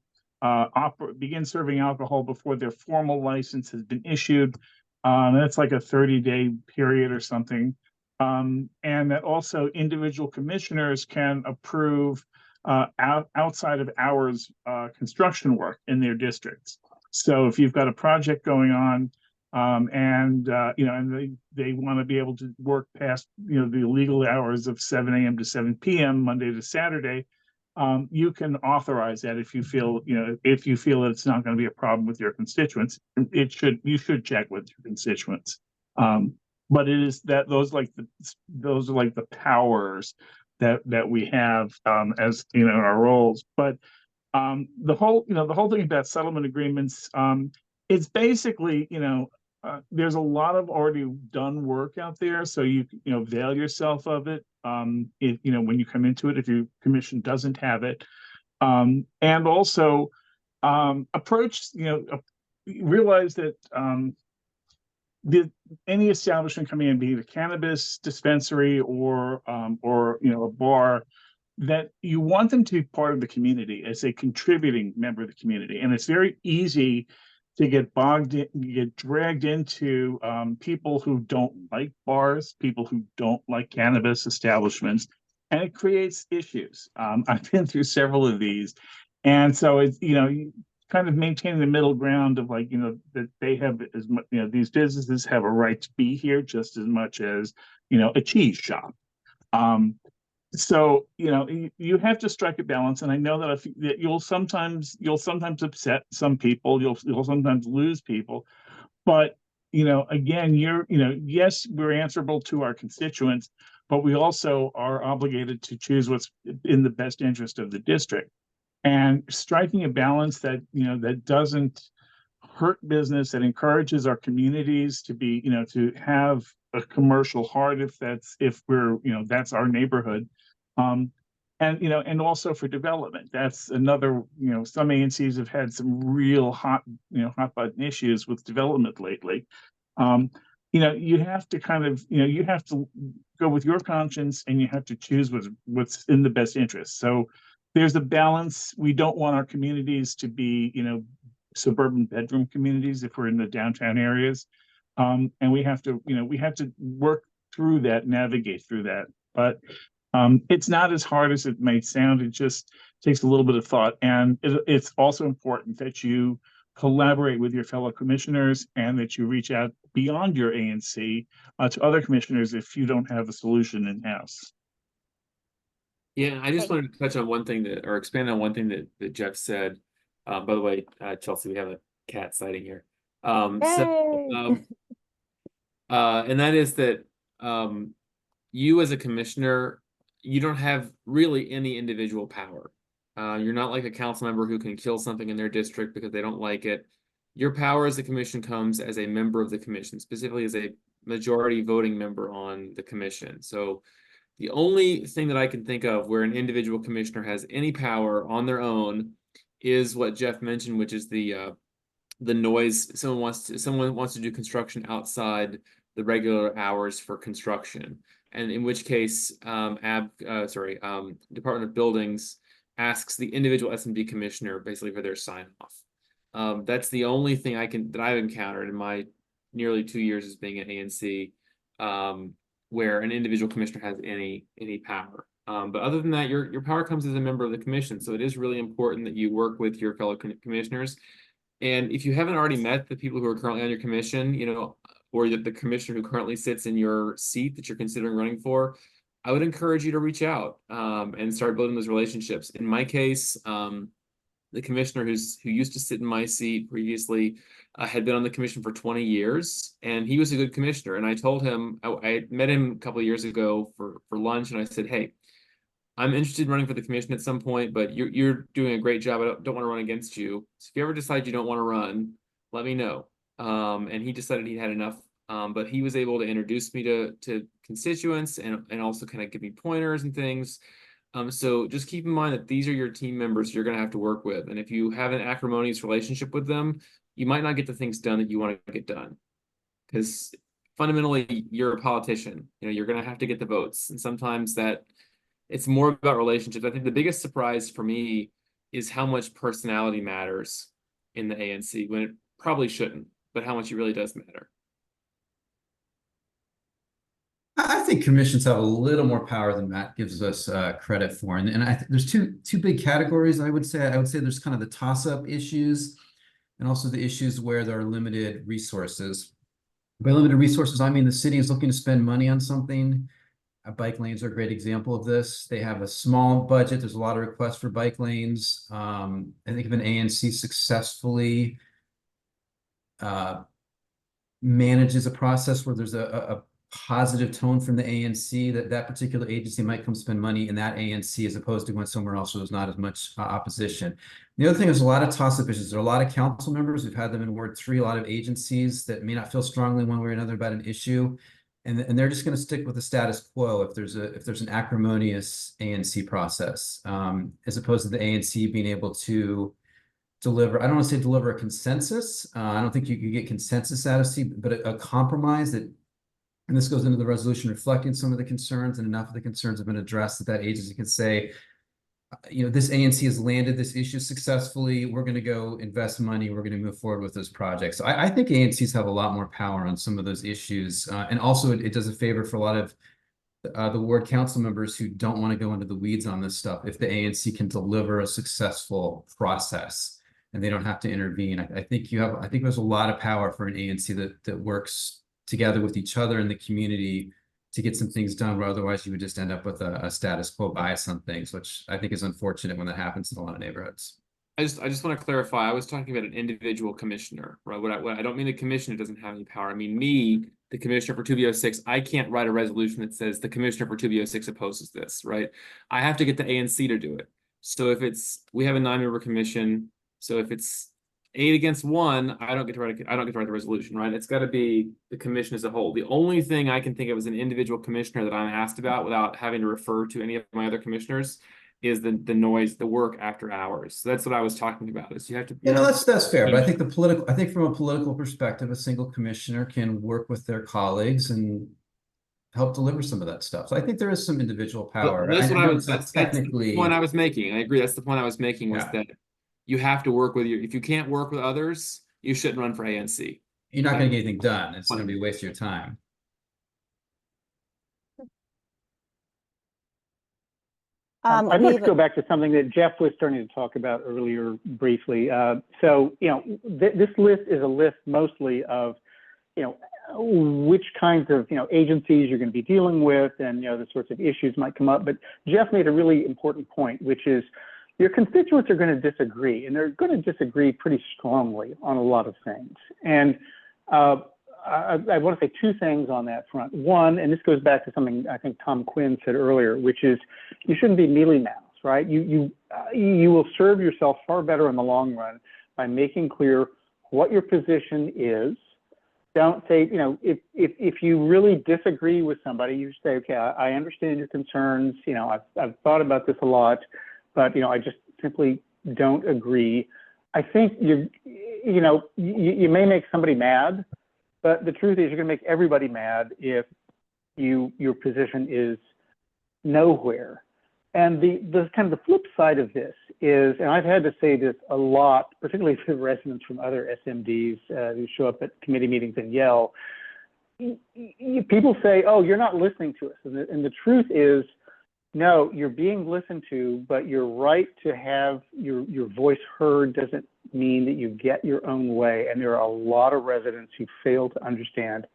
begin serving alcohol before their formal license has been issued. That's like a 30-day period or something. And that also individual commissioners can approve outside of hours construction work in their districts. So if you've got a project going on, and they want to be able to work past the legal hours of 7 a.m. to 7 p.m. Monday to Saturday, you can authorize that if you feel that it's not going to be a problem with your constituents. You should check with your constituents. But it is that those are like the powers that we have as our roles. But the whole thing about settlement agreements, it's basically, there's a lot of already done work out there, so you avail yourself of it. If when you come into it, if your commission doesn't have it, and also approach, realize that any establishment coming in, be it a cannabis dispensary or a bar, that you want them to be part of the community as a contributing member of the community. And it's very easy to get dragged into people who don't like bars, people who don't like cannabis establishments, and it creates issues. I've been through several of these, and so it's kind of maintaining the middle ground of that they have as much, these businesses have a right to be here just as much as a cheese shop. So you have to strike a balance, and I know that that you'll sometimes upset some people, you'll sometimes lose people, but again, yes, we're answerable to our constituents, but we also are obligated to choose what's in the best interest of the district, and striking a balance that that doesn't hurt business, that encourages our communities to be to have a commercial heart if we're that's our neighborhood. And also for development, that's another, some ANCs have had some real hot button issues with development lately. You have to kind of, you have to go with your conscience, and you have to choose what's in the best interest. So there's a balance. We don't want our communities to be, suburban bedroom communities if we're in the downtown areas. And we have to work through that, navigate through that. But it's not as hard as it may sound. It just takes a little bit of thought. And it's also important that you collaborate with your fellow commissioners, and that you reach out beyond your ANC to other commissioners if you don't have a solution in-house. Yeah, I just wanted to touch on one thing or expand on one thing that Jeff said. By the way, Chelsea, we have a cat sighting here. And that is that you as a commissioner, you don't have really any individual power. You're not like a council member who can kill something in their district because they don't like it. Your power as a commission comes as a member of the commission, specifically as a majority voting member on the commission. So the only thing that I can think of where an individual commissioner has any power on their own is what Jeff mentioned, which is the noise. Someone wants to do construction outside the regular hours for construction, and in which case, Department of Buildings asks the individual SMB commissioner basically for their sign off. That's the only thing that I've encountered in my nearly 2 years as being at ANC, where an individual commissioner has any power. But other than that, your power comes as a member of the commission. So it is really important that you work with your fellow commissioners. And if you haven't already met the people who are currently on your commission, or the commissioner who currently sits in your seat that you're considering running for, I would encourage you to reach out and start building those relationships. In my case, the commissioner who used to sit in my seat previously had been on the commission for 20 years, and he was a good commissioner. And I told him, I met him a couple of years ago for lunch, and I said, hey, I'm interested in running for the commission at some point, but you're doing a great job. I don't want to run against you. So if you ever decide you don't want to run, let me know. And he decided he had enough. But he was able to introduce me to constituents and also kind of give me pointers and things. So just keep in mind that these are your team members you're going to have to work with. And if you have an acrimonious relationship with them, you might not get the things done that you want to get done. Because fundamentally, you're a politician. You're going to have to get the votes. And sometimes it's more about relationships. I think the biggest surprise for me is how much personality matters in the ANC, when it probably shouldn't, but how much it really does matter. I think commissions have a little more power than Matt gives us credit for, and I think there's two big categories. I would say there's kind of the toss-up issues, and also the issues where there are limited resources. By limited resources, I mean the city is looking to spend money on something. Bike lanes are a great example of this. They have a small budget. There's a lot of requests for bike lanes. I think if an ANC successfully manages a process where there's a positive tone from the ANC that that particular agency might come spend money in that ANC as opposed to going somewhere else where there's not as much opposition. The other thing is a lot of toss-up issues. There are a lot of council members. We've had them in Ward 3, a lot of agencies that may not feel strongly one way or another about an issue. And they're just going to stick with the status quo if there's an acrimonious ANC process, as opposed to the ANC being able to deliver, I don't want to say deliver a consensus. I don't think you can get consensus out of C, but a compromise that, and this goes into the resolution reflecting some of the concerns, and enough of the concerns have been addressed that that agency can say, this ANC has landed this issue successfully. We're going to go invest money. We're going to move forward with those projects. So I think ANCs have a lot more power on some of those issues. And also it does a favor for a lot of the ward council members who don't want to go into the weeds on this stuff. If the ANC can deliver a successful process and they don't have to intervene, I think there's a lot of power for an ANC that works together with each other in the community to get some things done, where otherwise you would just end up with a status quo bias on things, which I think is unfortunate when that happens in a lot of neighborhoods. I just want to clarify. I was talking about an individual commissioner, right? What I don't mean the commissioner doesn't have any power. I mean me, the commissioner for 2B06. I can't write a resolution that says the commissioner for 2B06 opposes this, right? I have to get the ANC to do it. So if we have a 9-member commission. So if it's 8 against 1, I don't get to write the resolution, right? It's got to be the commission as a whole. The only thing I can think of as an individual commissioner that I'm asked about without having to refer to any of my other commissioners is the noise, the work after hours. So that's what I was talking about. Is you have to. That's fair. But I think from a political perspective, a single commissioner can work with their colleagues and help deliver some of that stuff. So I think there is some individual power. That's technically the point I was making. I agree. That's the point I was making, was that you have to work with if you can't work with others, you shouldn't run for ANC. You're not going to get anything done. It's going to be a waste of your time. I'd like to go back to something that Jeff was starting to talk about earlier briefly. So, this list is a list mostly of, which kinds of, agencies you're going to be dealing with, and, the sorts of issues might come up. But Jeff made a really important point, which is, your constituents are going to disagree, and they're going to disagree pretty strongly on a lot of things. And I want to say 2 things on that front. One, and this goes back to something I think Tom Quinn said earlier, which is you shouldn't be mealy-mouthed, right? You will serve yourself far better in the long run by making clear what your position is. Don't say, if you really disagree with somebody, you say, okay, I understand your concerns. I've thought about this a lot, but I just simply don't agree. I think you may make somebody mad, but the truth is you're going to make everybody mad if your position is nowhere. And the kind of the flip side of this is, and I've had to say this a lot, particularly to residents from other SMDs who show up at committee meetings and yell. People say, "Oh, you're not listening to us," and the truth is, no, you're being listened to, but your right to have your voice heard doesn't mean that you get your own way. And there are a lot of residents who fail to understand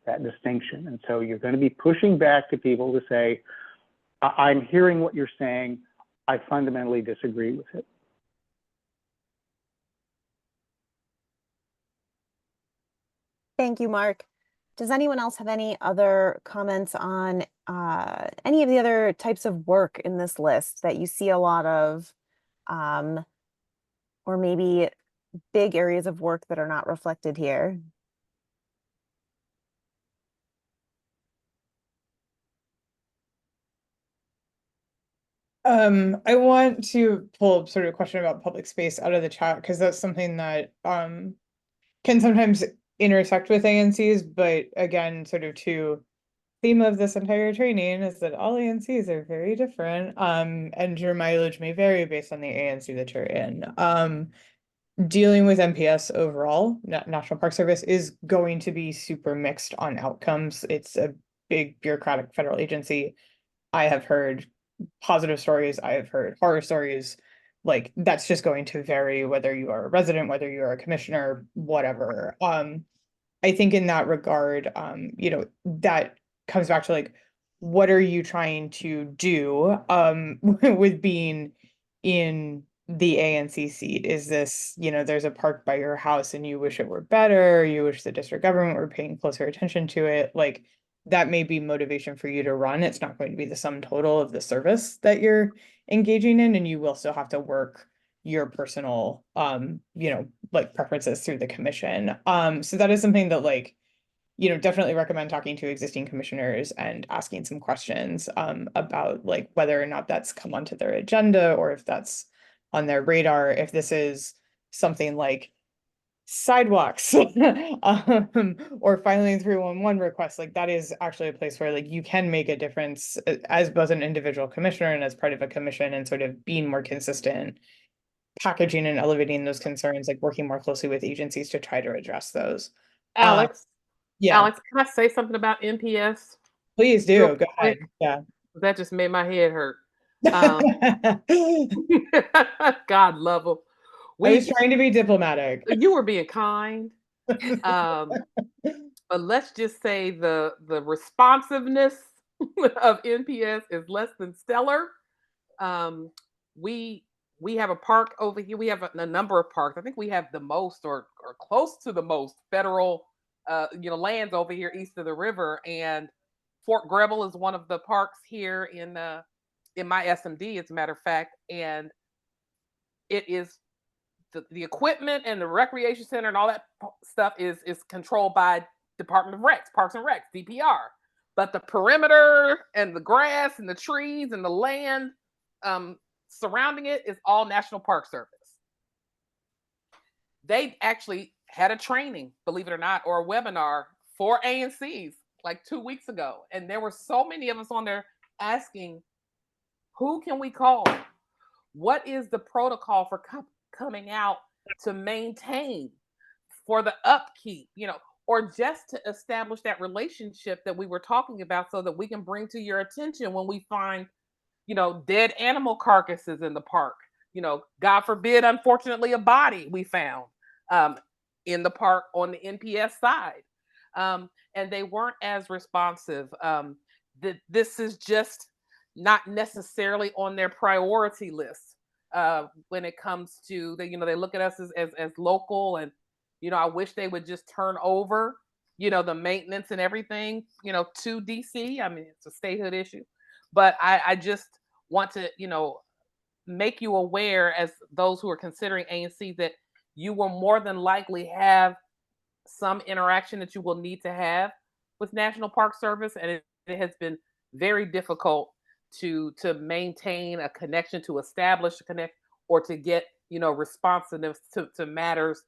that distinction. And so you're going to be pushing back to people to say, I'm hearing what you're saying. I fundamentally disagree with it. Thank you, Mark. Does anyone else have any other comments on any of the other types of work in this list that you see a lot of, or maybe big areas of work that are not reflected here? I want to pull sort of a question about public space out of the chat, because that's something that can sometimes intersect with ANCs, but again, sort of to theme of this entire training is that all ANCs are very different, and your mileage may vary based on the ANC that you're in. Dealing with NPS overall, National Park Service, is going to be super mixed on outcomes. It's a big bureaucratic federal agency. I have heard positive stories, I have heard horror stories. Like, that's just going to vary whether you are a resident, whether you are a commissioner, whatever. I think in that regard, that comes back to like, what are you trying to do with being in the ANC seat? Is this, there's a park by your house and you wish it were better, you wish the district government were paying closer attention to it? Like, that may be motivation for you to run. It's not going to be the sum total of the service that you're engaging in, and you will still have to work your personal, like preferences through the commission. So that is something that like, definitely recommend talking to existing commissioners and asking some questions about like whether or not that's come onto their agenda or if that's on their radar. If this is something like sidewalks or filing 311 requests, like that is actually a place where like you can make a difference as both an individual commissioner and as part of a commission, and sort of being more consistent, packaging and elevating those concerns, like working more closely with agencies to try to address those. Alex, Yeah, Alex, can I say something about NPS? please do. Real Go ahead. quick? Yeah. That just made my head hurt. God love them. I was trying to be diplomatic. You were being kind. But let's just say the responsiveness of NPS is less than stellar. We have a park over here. We have a number of parks. I think we have the most or close to the most federal lands over here east of the river. And Fort Greble is one of the parks here in my SMD, as a matter of fact. And it is the equipment and the recreation center and all that stuff is controlled by Department of Recs, Parks and Recs, DPR. But the perimeter and the grass and the trees and the land surrounding it is all National Park Service. They actually had a training, believe it or not, or a webinar for ANCs like 2 weeks ago. And there were so many of us on there asking, who can we call? What is the protocol for coming out to maintain, for the upkeep, or just to establish that relationship that we were talking about, so that we can bring to your attention when we find, dead animal carcasses in the park, God forbid, unfortunately, a body we found in the park on the NPS side. And they weren't as responsive. This is just not necessarily on their priority list when it comes to they look at us as local, and I wish they would just turn over the maintenance and everything to DC. I mean, it's a statehood issue, but I just want to make you aware, as those who are considering ANC, that you will more than likely have some interaction that you will need to have with National Park Service, and it has been very difficult to maintain a connection, to establish a connect, or to get responsiveness to matters,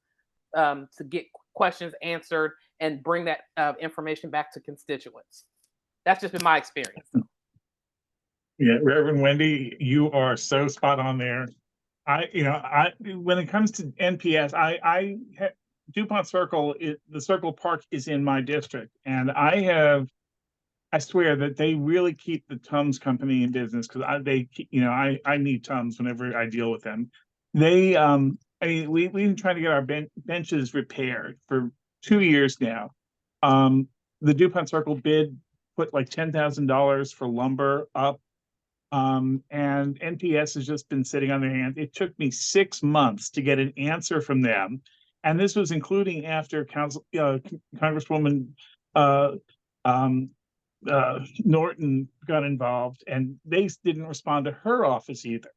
to get questions answered and bring that information back to constituents. That's just been my experience. Yeah, Reverend Wendy, you are so spot on there. When it comes to NPS, DuPont Circle, the Circle Park is in my district, and I swear that they really keep the Tums company in business, because I need Tums whenever I deal with them. We've been trying to get our benches repaired for 2 years now. The DuPont Circle put like $10,000 for lumber up. And NPS has just been sitting on their hands. It took me 6 months to get an answer from them. And this was including after Congresswoman Norton got involved, and they didn't respond to her office either.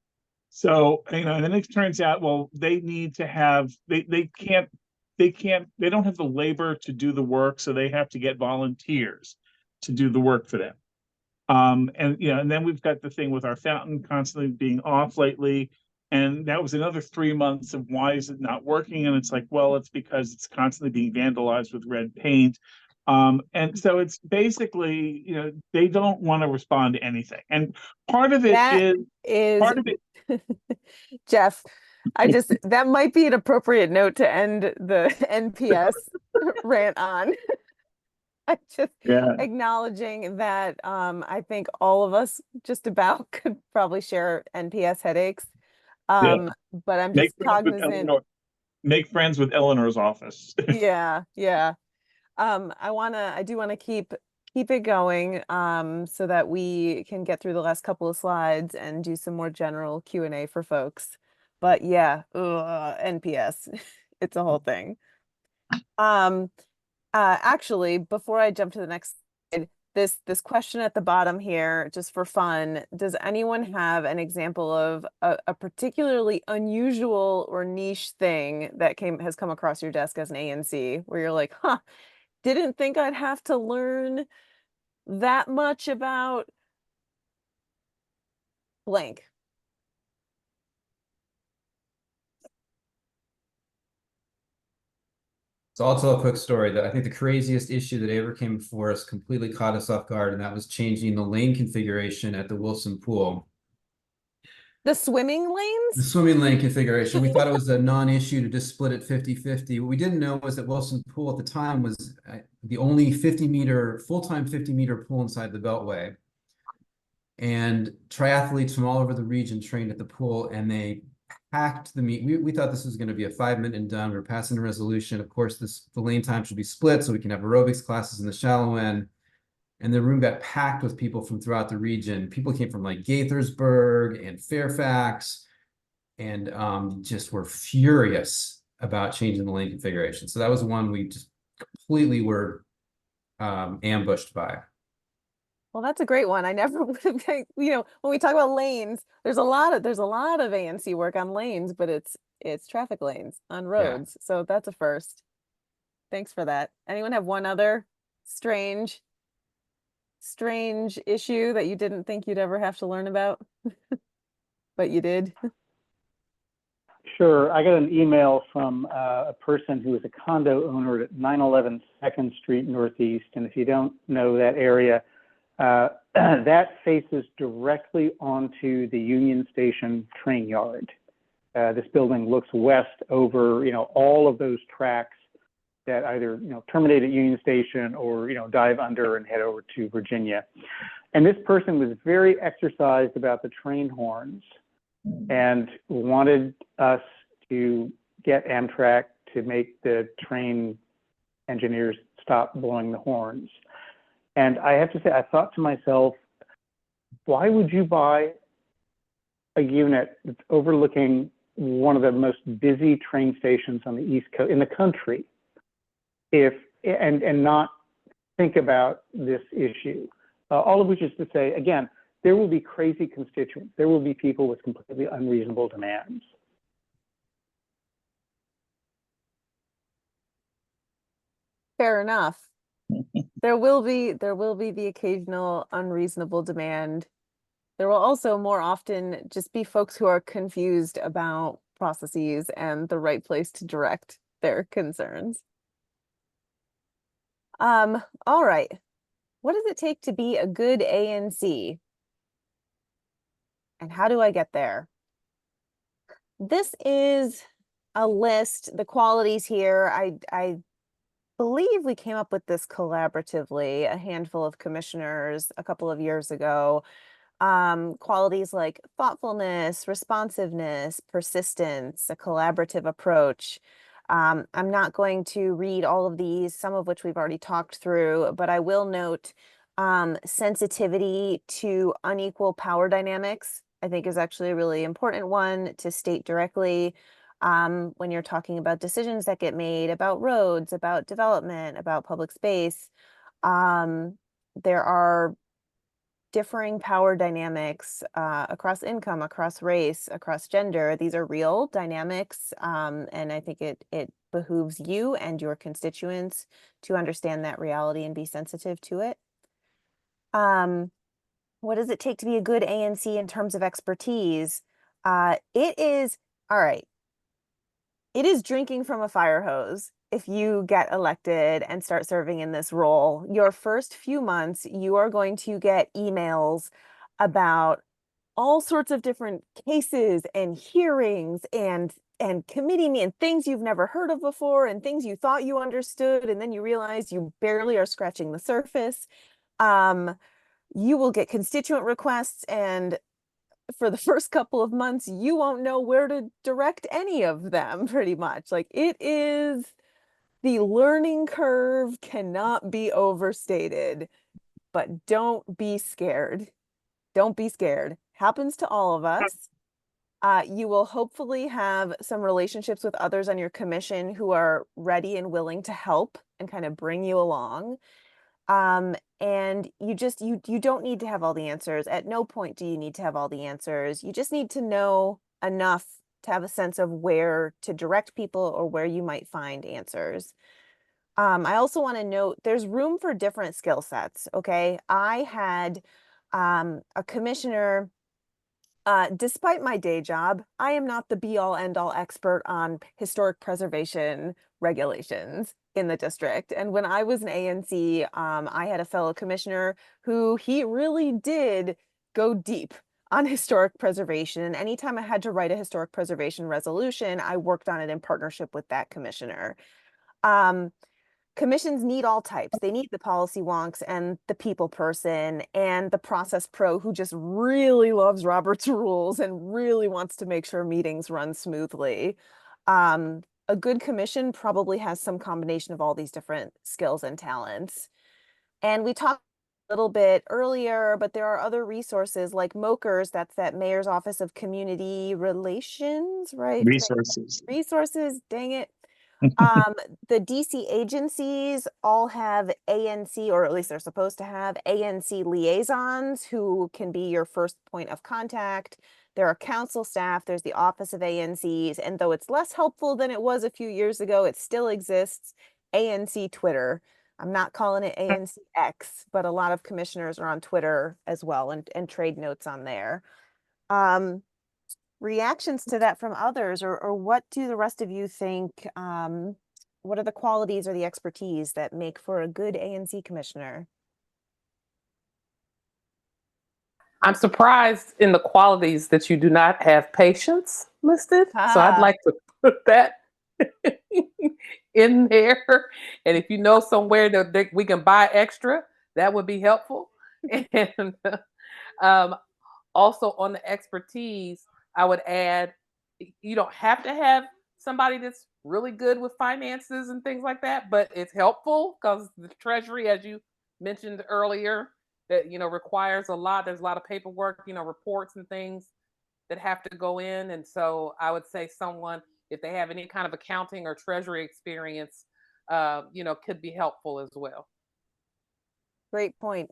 So, and then it turns out, well, they need to have, they don't have the labor to do the work, so they have to get volunteers to do the work for them. And then we've got the thing with our fountain constantly being off lately. And that was another 3 months of why is it not working? And it's like, well, it's because it's constantly being vandalized with red paint. And so it's basically, they don't want to respond to anything. And part of it is Jeff, that might be an appropriate note to end the NPS rant on. Acknowledging that I think all of us just about could probably share NPS headaches. But I'm just cognizant. Make friends with Eleanor's office. Yeah. I do want to keep it going so that we can get through the last couple of slides and do some more general Q&A for folks. But yeah, NPS, it's a whole thing. Actually, before I jump to the next slide, this question at the bottom here, just for fun, does anyone have an example of a particularly unusual or niche thing that has come across your desk as an ANC where you're like, huh, didn't think I'd have to learn that much about blank? So I'll tell a quick story that I think the craziest issue that ever came before us completely caught us off guard, and that was changing the lane configuration at the Wilson Pool. The swimming The lanes? swimming lane configuration, we thought it was a non-issue to just split it 50-50. What we didn't know was that Wilson Pool at the time was the only 50-meter, full-time 50-meter pool inside the Beltway. And triathletes from all over the region trained at the pool, and they packed the meet. We thought this was going to be a 5-minute and done. We're passing a resolution. Of course, the lane time should be split so we can have aerobics classes in the shallow end. And the room got packed with people from throughout the region. People came from like Gaithersburg and Fairfax, and just were furious about changing the lane configuration. So that was one we just completely were ambushed by. Well, that's a great one. I never would have, when we talk about lanes, there's a lot of ANC work on lanes, but it's traffic lanes on roads. Yeah. So that's a first. Thanks for that. Anyone have one other strange issue that you didn't think you'd ever have to learn about, but you did? Sure. I got an email from a person who is a condo owner at 911 2nd Street Northeast. And if you don't know that area, that faces directly onto the Union Station train yard. This building looks west over, all of those tracks that either, terminate at Union Station or, dive under and head over to Virginia. And this person was very exercised about the train horns and wanted us to get Amtrak to make the train engineers stop blowing the horns. And I have to say, I thought to myself, why would you buy a unit that's overlooking one of the most busy train stations on the East Coast in the country, and not think about this issue? All of which is to say, again, there will be crazy constituents. There will be people with completely unreasonable demands. Fair enough. There will be the occasional unreasonable demand. There will also more often just be folks who are confused about processes and the right place to direct their concerns. All right. What does it take to be a good ANC? And how do I get there? This is a list, the qualities here. I believe we came up with this collaboratively, a handful of commissioners a couple of years ago. Qualities like thoughtfulness, responsiveness, persistence, a collaborative approach. I'm not going to read all of these, some of which we've already talked through, but I will note sensitivity to unequal power dynamics, I think is actually a really important one to state directly. When you're talking about decisions that get made about roads, about development, about public space, there are differing power dynamics across income, across race, across gender. These are real dynamics, and I think it behooves you and your constituents to understand that reality and be sensitive to it. What does it take to be a good ANC in terms of expertise? It is, all right. It is drinking from a fire hose if you get elected and start serving in this role. Your first few months, you are going to get emails about all sorts of different cases and hearings and committee meetings, and things you've never heard of before and things you thought you understood, and then you realize you barely are scratching the surface. You will get constituent requests, and for the first couple of months, you won't know where to direct any of them, pretty much. Like, it is, the learning curve cannot be overstated, but don't be scared. Don't be scared. Happens to all of us. You will hopefully have some relationships with others on your commission who are ready and willing to help and kind of bring you along. And you don't need to have all the answers. At no point do you need to have all the answers. You just need to know enough to have a sense of where to direct people or where you might find answers. I also want to note there's room for different skill sets. Okay. I had a commissioner, despite my day job, I am not the be all end all expert on historic preservation regulations in the district. And when I was an ANC, I had a fellow commissioner who he really did go deep on historic preservation. And anytime I had to write a historic preservation resolution, I worked on it in partnership with that commissioner. Um, Commissions need all types. They need the policy wonks and the people person and the process pro who just really loves Robert's rules and really wants to make sure meetings run smoothly. A good commission probably has some combination of all these different skills and talents. And we talked a little bit earlier, but there are other resources like MOCRS, that's that Mayor's Office of Community Relations, right? Resources. Resources, dang it. The DC agencies all have ANC, or at least they're supposed to have ANC liaisons who can be your first point of contact. There are council staff, there's the Office of ANCs, and though it's less helpful than it was a few years ago, it still exists. ANC Twitter. I'm not calling it ANC X, but a lot of commissioners are on Twitter as well and trade notes on there. Reactions to that from others, or what do the rest of you think? What are the qualities or the expertise that make for a good ANC commissioner? I'm surprised in the qualities that you do not have patience listed. So I'd like to put that in there. And if you know somewhere that we can buy extra, that would be helpful. And also on the expertise, I would add, you don't have to have somebody that's really good with finances and things like that, but it's helpful because the Treasury, as you mentioned earlier, that requires a lot. There's a lot of paperwork, reports and things that have to go in. And so I would say someone, if they have any kind of accounting or treasury experience, could be helpful as well. Great point.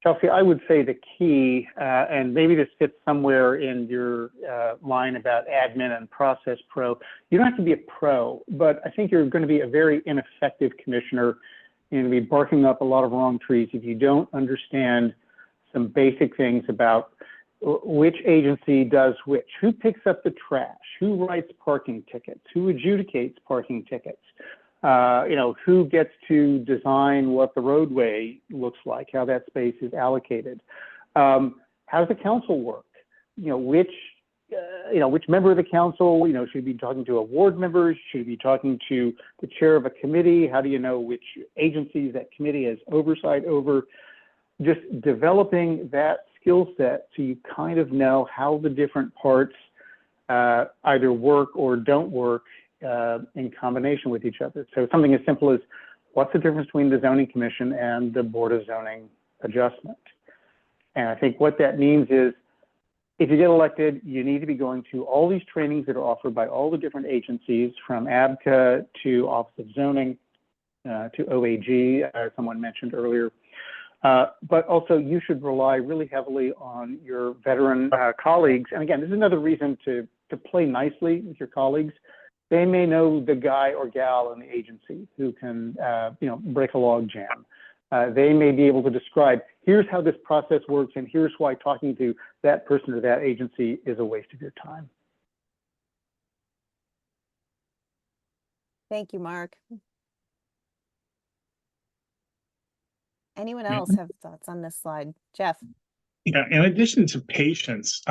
Chelsea, I would say the key, and maybe this fits somewhere in your line about admin and process pro, you don't have to be a pro, but I think you're going to be a very ineffective commissioner. You're going to be barking up a lot of wrong trees if you don't understand some basic things about which agency does which, who picks up the trash, who writes parking tickets, who adjudicates parking tickets. Who gets to design what the roadway looks like, how that space is allocated. How does the council work? Which member of the council, should be talking to a ward members, should be talking to the chair of a committee? How do you know which agencies that committee has oversight over? Just developing that skill set so you kind of know how the different parts either work or don't work in combination with each other. So something as simple as what's the difference between the zoning commission and the board of zoning adjustment? And I think what that means is if you get elected, you need to be going to all these trainings that are offered by all the different agencies, from ABCA to Office of Zoning to OAG, as someone mentioned earlier. But also you should rely really heavily on your veteran colleagues. And again, this is another reason to play nicely with your colleagues. They may know the guy or gal in the agency who can, break a log jam. They may be able to describe, here's how this process works, and here's why talking to that person or that agency is a waste of your time. Thank you, Mark. Anyone else have thoughts on this slide? Jeff? Yeah, in addition to patience,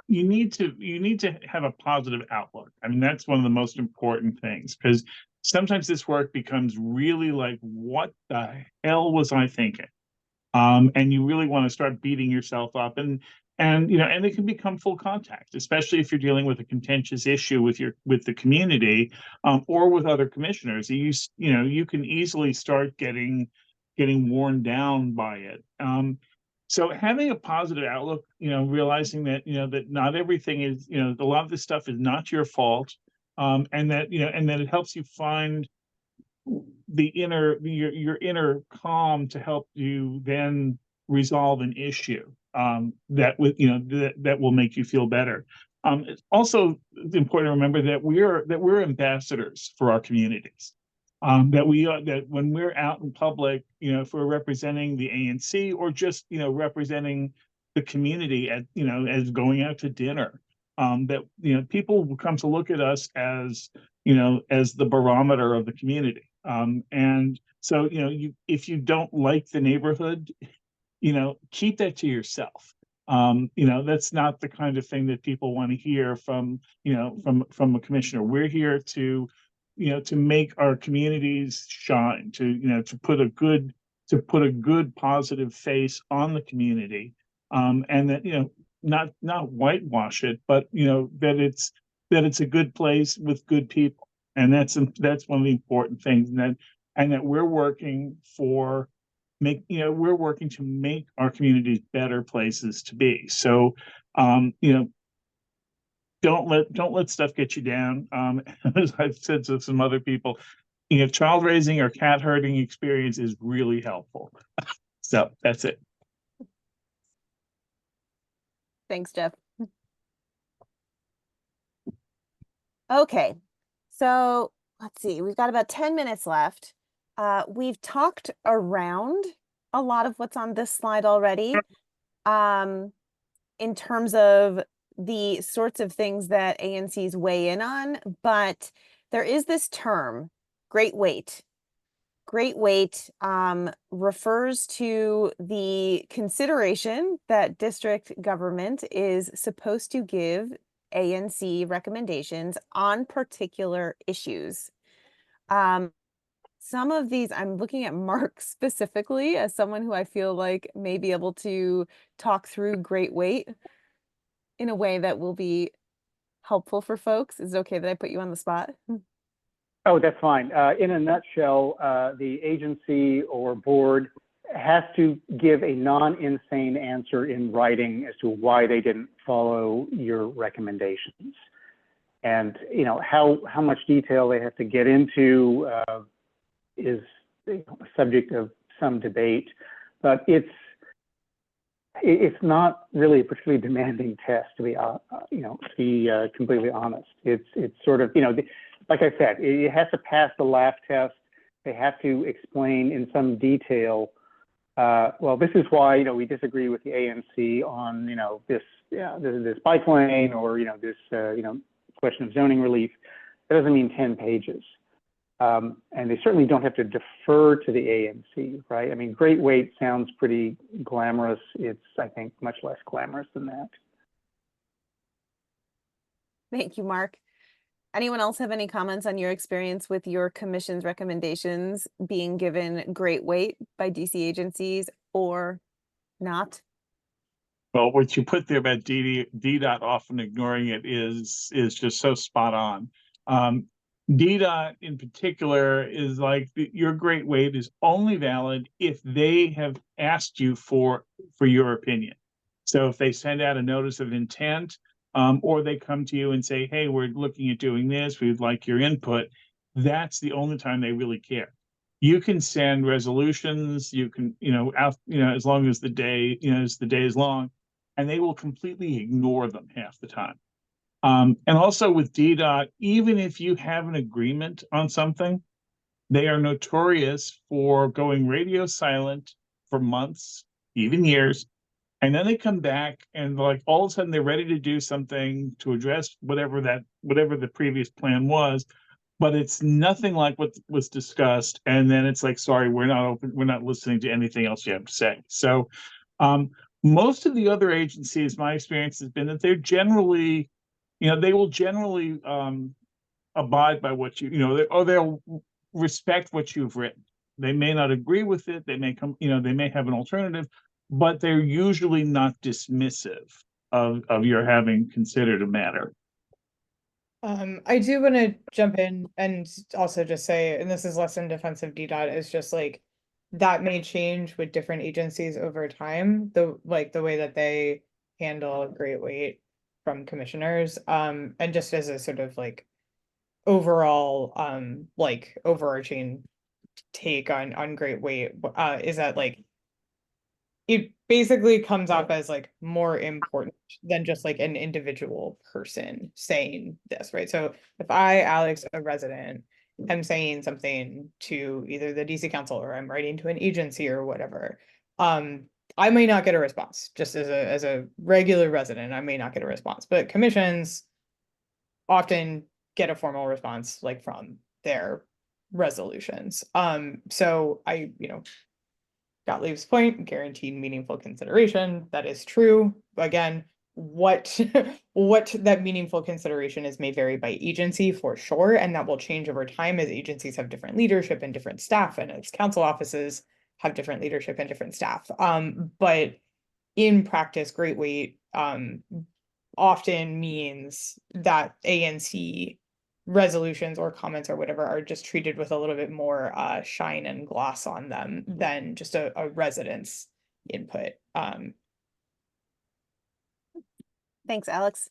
you need to have a positive outlook. I mean, that's one of the most important things, because sometimes this work becomes really like, what the hell was I thinking? And you really want to start beating yourself up, and it can become full contact, especially if you're dealing with a contentious issue with the community, or with other commissioners. You can easily start getting worn down by it. So having a positive outlook, realizing that, that not everything is, a lot of this stuff is not your fault, and that it helps you find your inner calm to help you then resolve an issue that will make you feel better. It's also important to remember that we're ambassadors for our communities. That when we're out in public, if we're representing the ANC or just representing the community as going out to dinner, that people will come to look at us as as the barometer of the community. And so if you don't like the neighborhood, keep that to yourself. That's not the kind of thing that people want to hear from a commissioner. We're here to make our communities shine, to put a good positive face on the community, and that not whitewash it, but that it's a good place with good people, and that's one of the important things, and that we're working to make our communities better places to be. So, don't let stuff get you down. As I've said to some other people, child raising or cat herding experience is really helpful. So that's it. Thanks, Jeff. Okay, so let's see. We've got about 10 minutes left. We've talked around a lot of what's on this slide already, in terms of the sorts of things that ANCs weigh in on, but there is this term, great weight. Great weight refers to the consideration that district government is supposed to give ANC recommendations on particular issues. Some of these, I'm looking at Mark specifically as someone who I feel like may be able to talk through great weight in a way that will be helpful for folks. Is it okay that I put you on the spot? Oh, that's fine. In a nutshell, the agency or board has to give a non-insane answer in writing as to why they didn't follow your recommendations. And how much detail they have to get into is a subject of some debate, but it's not really a particularly demanding test, to be completely honest. It's sort of like I said, it has to pass the laugh test. They have to explain in some detail. Well, this is why we disagree with the ANC on this bike lane, or this question of zoning relief. That doesn't mean 10 pages. And they certainly don't have to defer to the ANC, right? I mean, great weight sounds pretty glamorous. It's, I think, much less glamorous than that. Thank you, Mark. Anyone else have any comments on your experience with your commission's recommendations being given great weight by DC agencies or not? Well, what you put there about DDOT often ignoring it is just so spot on. DDOT in particular is like, your great weight is only valid if they have asked you for your opinion. So if they send out a notice of intent, or they come to you and say, hey, we're looking at doing this, we'd like your input, that's the only time they really care. You can send resolutions, you can, as long as the day is long, and they will completely ignore them half the time. And also with DDOT, even if you have an agreement on something, they are notorious for going radio silent for months, even years. And then they come back and like all of a sudden they're ready to do something to address whatever the previous plan was, but it's nothing like what was discussed. And then it's like, sorry, we're not listening to anything else you have to say. So most of the other agencies, my experience has been that they're generally, they will generally abide by what they'll respect what you've written. They may not agree with it. They may they may have an alternative, but they're usually not dismissive of your having considered a matter. I do want to jump in and also just say, and this is less in defense of DDOT, is just like that may change with different agencies over time, the way that they handle great weight from commissioners, and just as a sort of like overall overarching take on great weight is that like it basically comes off as like more important than just like an individual person saying this, right? So if I, Alex, a resident, am saying something to either the DC Council or I'm writing to an agency or whatever, I may not get a response. Just as a regular resident, I may not get a response. But commissions often get a formal response like from their resolutions. So I, Gottlieb's point, guaranteed meaningful consideration. That is true. Again, what that meaningful consideration is may vary by agency for sure, and that will change over time as agencies have different leadership and different staff, and as council offices have different leadership and different staff. But in practice, great weight often means that ANC resolutions or comments or whatever are just treated with a little bit more shine and gloss on them than just a resident's input. Thanks, Alex.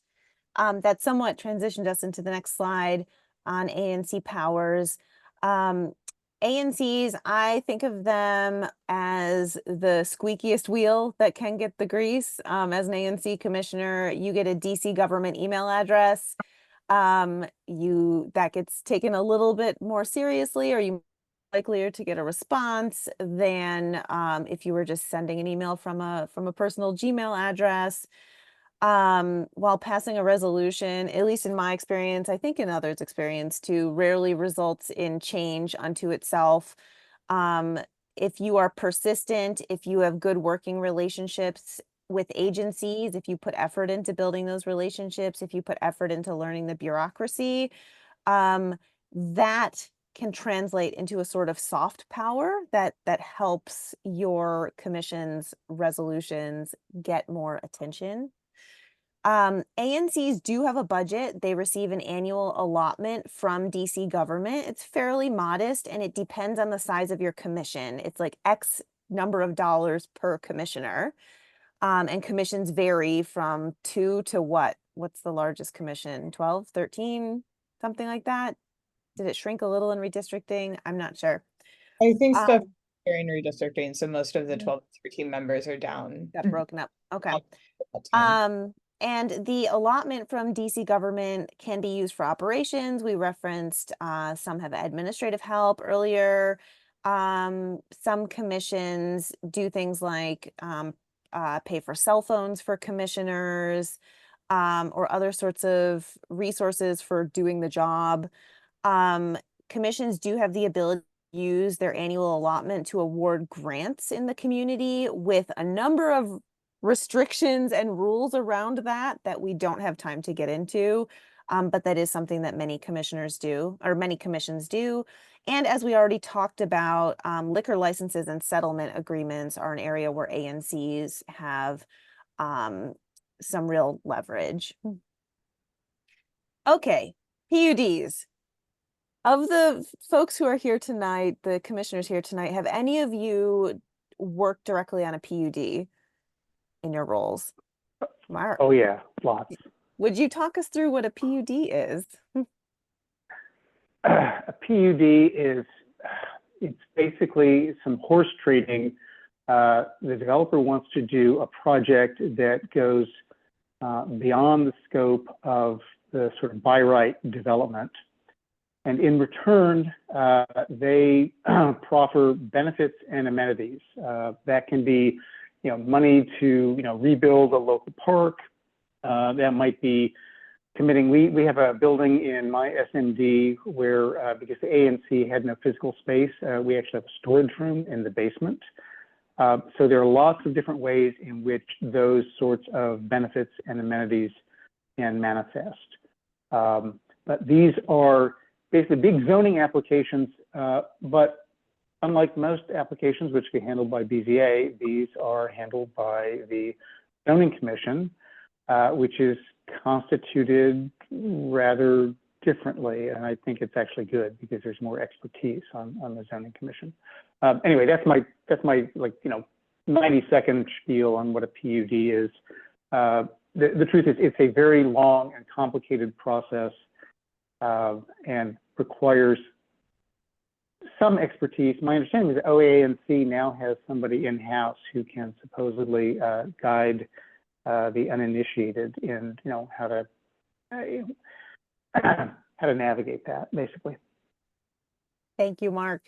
That somewhat transitioned us into the next slide on ANC powers. ANCs, I think of them as the squeakiest wheel that can get the grease. As an ANC commissioner, you get a DC government email address. That gets taken a little bit more seriously, or you likelier to get a response than if you were just sending an email from a personal Gmail address. While passing a resolution, at least in my experience, I think in others' experience too, rarely results in change unto itself. If you are persistent, if you have good working relationships with agencies, if you put effort into building those relationships, if you put effort into learning the bureaucracy, that can translate into a sort of soft power that helps your commission's resolutions get more attention. ANCs do have a budget. They receive an annual allotment from DC government. It's fairly modest and it depends on the size of your commission. It's like X number of dollars per commissioner. And commissions vary from 2 to what? What's the largest commission? 12, 13, something like that? Did it shrink a little in redistricting? I'm not sure. I think stuff during redistricting, so most of the 12 to 13 members are down. Got broken up. Okay. And the allotment from DC government can be used for operations. We referenced some have administrative help earlier. Some commissions do things like pay for cell phones for commissioners or other sorts of resources for doing the job. Commissions do have the ability to use their annual allotment to award grants in the community with a number of restrictions and rules around that we don't have time to get into, but that is something that many commissioners do, or many commissions do. And as we already talked about, liquor licenses and settlement agreements are an area where ANCs have some real leverage. Okay, PUDs. Of the folks who are here tonight, the commissioners here tonight, have any of you worked directly on a PUD in your roles? Mark. Oh yeah, lots. Would you talk us through what a PUD is? A PUD is, it's basically some horse trading. The developer wants to do a project that goes beyond the scope of the sort of by right development. And in return, they proffer benefits and amenities. That can be, money to, rebuild a local park. That might be committing. We have a building in my SMD where, because the ANC had no physical space, we actually have a storage room in the basement. So there are lots of different ways in which those sorts of benefits and amenities can manifest. But these are basically big zoning applications, but unlike most applications which get handled by BZA, these are handled by the Zoning Commission, which is constituted rather differently. And I think it's actually good because there's more expertise on the Zoning Commission. Anyway, that's my 90-second spiel on what a PUD is. The truth is it's a very long and complicated process and requires some expertise. My understanding is that OANC now has somebody in-house who can supposedly guide the uninitiated in, how to how to navigate that, basically. Thank you, Mark.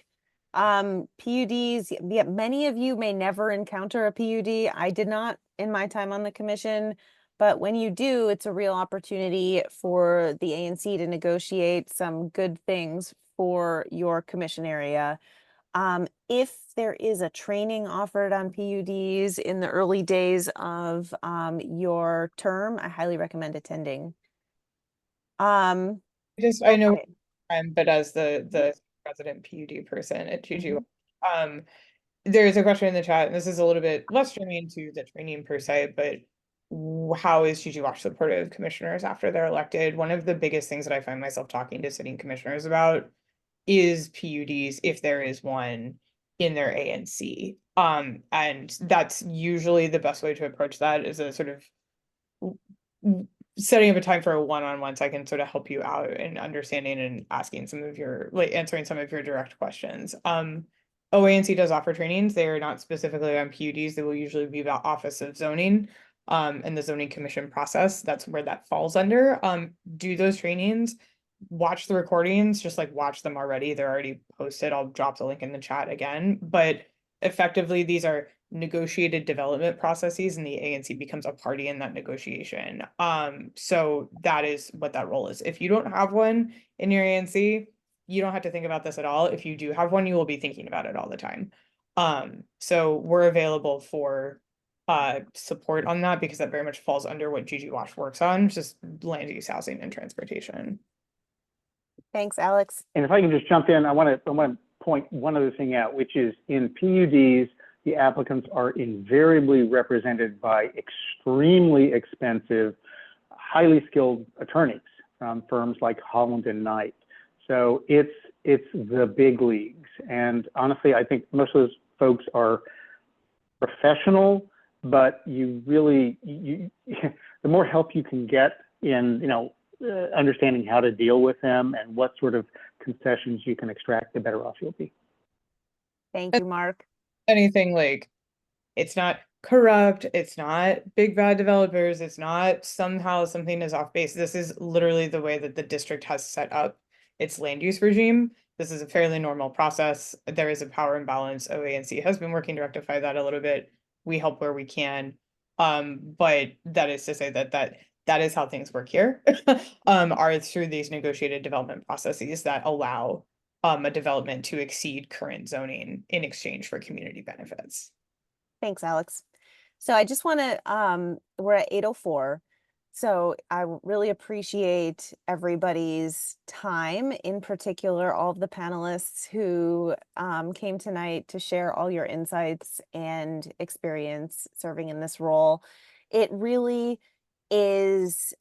PUDs, yeah, many of you may never encounter a PUD. I did not in my time on the commission, but when you do, it's a real opportunity for the ANC to negotiate some good things for your commission area. If there is a training offered on PUDs in the early days of your term, I highly recommend attending. I know, Okay. but as the resident PUD person at GGWash, there's a question in the chat, and this is a little bit less germane to the training per se, but how is GGWash supportive of commissioners after they're elected? One of the biggest things that I find myself talking to sitting commissioners about is PUDs, if there is one in their ANC. And that's usually the best way to approach that, is a sort of setting up a time for a one-on-one, so I can sort of help you out in understanding and asking some of your, like, answering some of your direct questions. OANC does offer trainings. They are not specifically on PUDs. They will usually be about Office of Zoning, and the zoning commission process. That's where that falls under. Do those trainings, watch the recordings, just like watch them already. They're already posted. I'll drop the link in the chat again, but effectively these are negotiated development processes, and the ANC becomes a party in that negotiation. So that is what that role is. If you don't have one in your ANC, you don't have to think about this at all. If you do have one, you will be thinking about it all the time. So we're available for support on that, because that very much falls under what GGWash works on, just land use, housing, and transportation. Thanks, Alex. And if I can just jump in, I want to point one other thing out, which is in PUDs, the applicants are invariably represented by extremely expensive, highly skilled attorneys from firms like Holland and Knight. So it's the big leagues. And honestly, I think most of those folks are professional, but you really, the more help you can get in, understanding how to deal with them and what sort of concessions you can extract, the better off you'll be. Thank you, Mark. Anything like, it's not corrupt, it's not big bad developers, it's not somehow something is off base. This is literally the way that the district has set up its land use regime. This is a fairly normal process. There is a power imbalance. OANC has been working to rectify that a little bit. We help where we can. But that is to say that is how things work here, are through these negotiated development processes that allow a development to exceed current zoning in exchange for community benefits. Thanks, Alex. So I just want to, we're at 8:04. So I really appreciate everybody's time, in particular, all of the panelists who came tonight to share all your insights and experience serving in this role. It really is,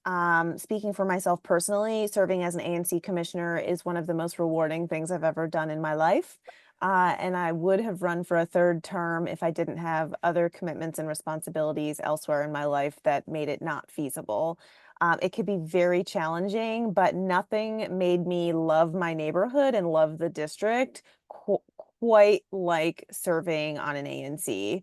speaking for myself personally, serving as an ANC commissioner is one of the most rewarding things I've ever done in my life. And I would have run for a third term if I didn't have other commitments and responsibilities elsewhere in my life that made it not feasible. It could be very challenging, but nothing made me love my neighborhood and love the district quite like serving on an ANC.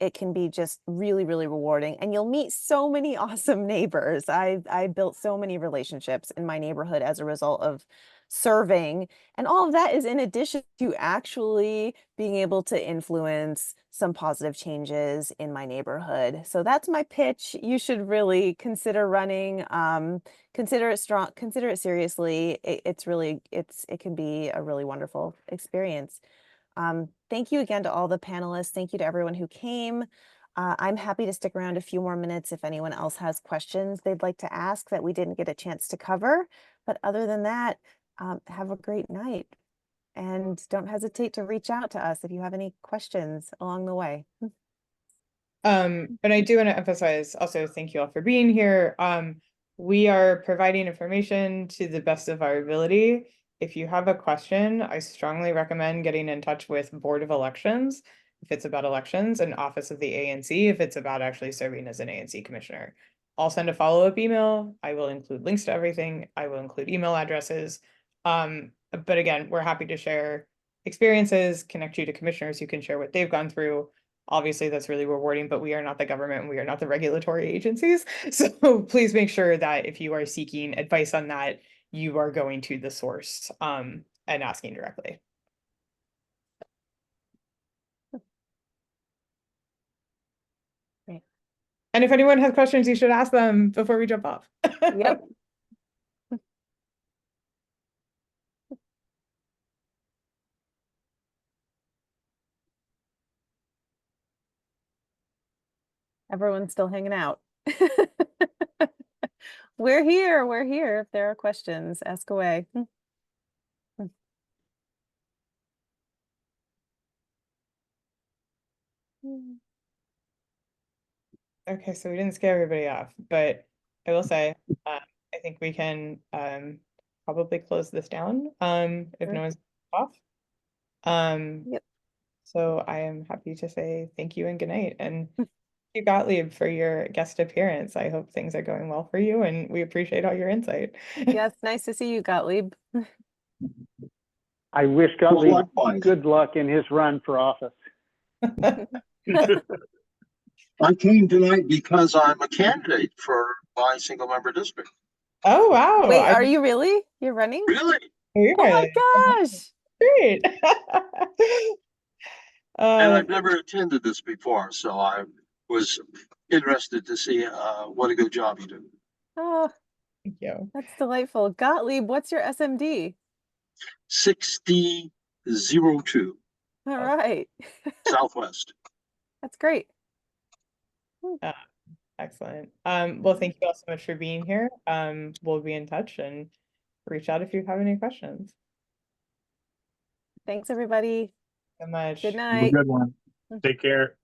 It can be just really, really rewarding, and you'll meet so many awesome neighbors. I built so many relationships in my neighborhood as a result of serving, and all of that is in addition to actually being able to influence some positive changes in my neighborhood. So that's my pitch. You should really consider running. Consider it strong. Consider it seriously. It can be a really wonderful experience. Thank you again to all the panelists. Thank you to everyone who came. I'm happy to stick around a few more minutes if anyone else has questions they'd like to ask that we didn't get a chance to cover. But other than that, have a great night. And don't hesitate to reach out to us if you have any questions along the way. And I do want to emphasize also, thank you all for being here. We are providing information to the best of our ability. If you have a question, I strongly recommend getting in touch with Board of Elections if it's about elections, and Office of the ANC if it's about actually serving as an ANC commissioner. I'll send a follow-up email. I will include links to everything. I will include email addresses. But again, we're happy to share experiences, connect you to commissioners who can share what they've gone through. Obviously, that's really rewarding, but we are not the government and we are not the regulatory agencies. So please make sure that if you are seeking advice on that, you are going to the source and asking directly. Great. And if anyone has questions, you should ask them before we jump off. Yep. Everyone's still hanging out. We're here. If there are questions, ask away. Okay, so we didn't scare everybody off, but I will say, I think we can probably close this down if no one's off. Yep. So I am happy to say thank you and good night. And thank you, Gottlieb, for your guest appearance. I hope things are going well for you, and we appreciate all your insight. Yes, nice to see you, Gottlieb. I wish Gottlieb likewise. good luck in his run for office. I came tonight because I'm a candidate for my single member district. Oh, wow. Wait, are you really? You're running? Really? Oh my gosh. Great. And I've never attended this before, so I was interested to see what a good job you do. Oh, thank you. that's delightful. Gottlieb, what's your SMD? 6002 All right. Southwest. That's great. Excellent. Well, thank you all so much for being here. We'll be in touch and reach out if you have any questions. Thanks, everybody. So much. Good Have a night. good one. Take care.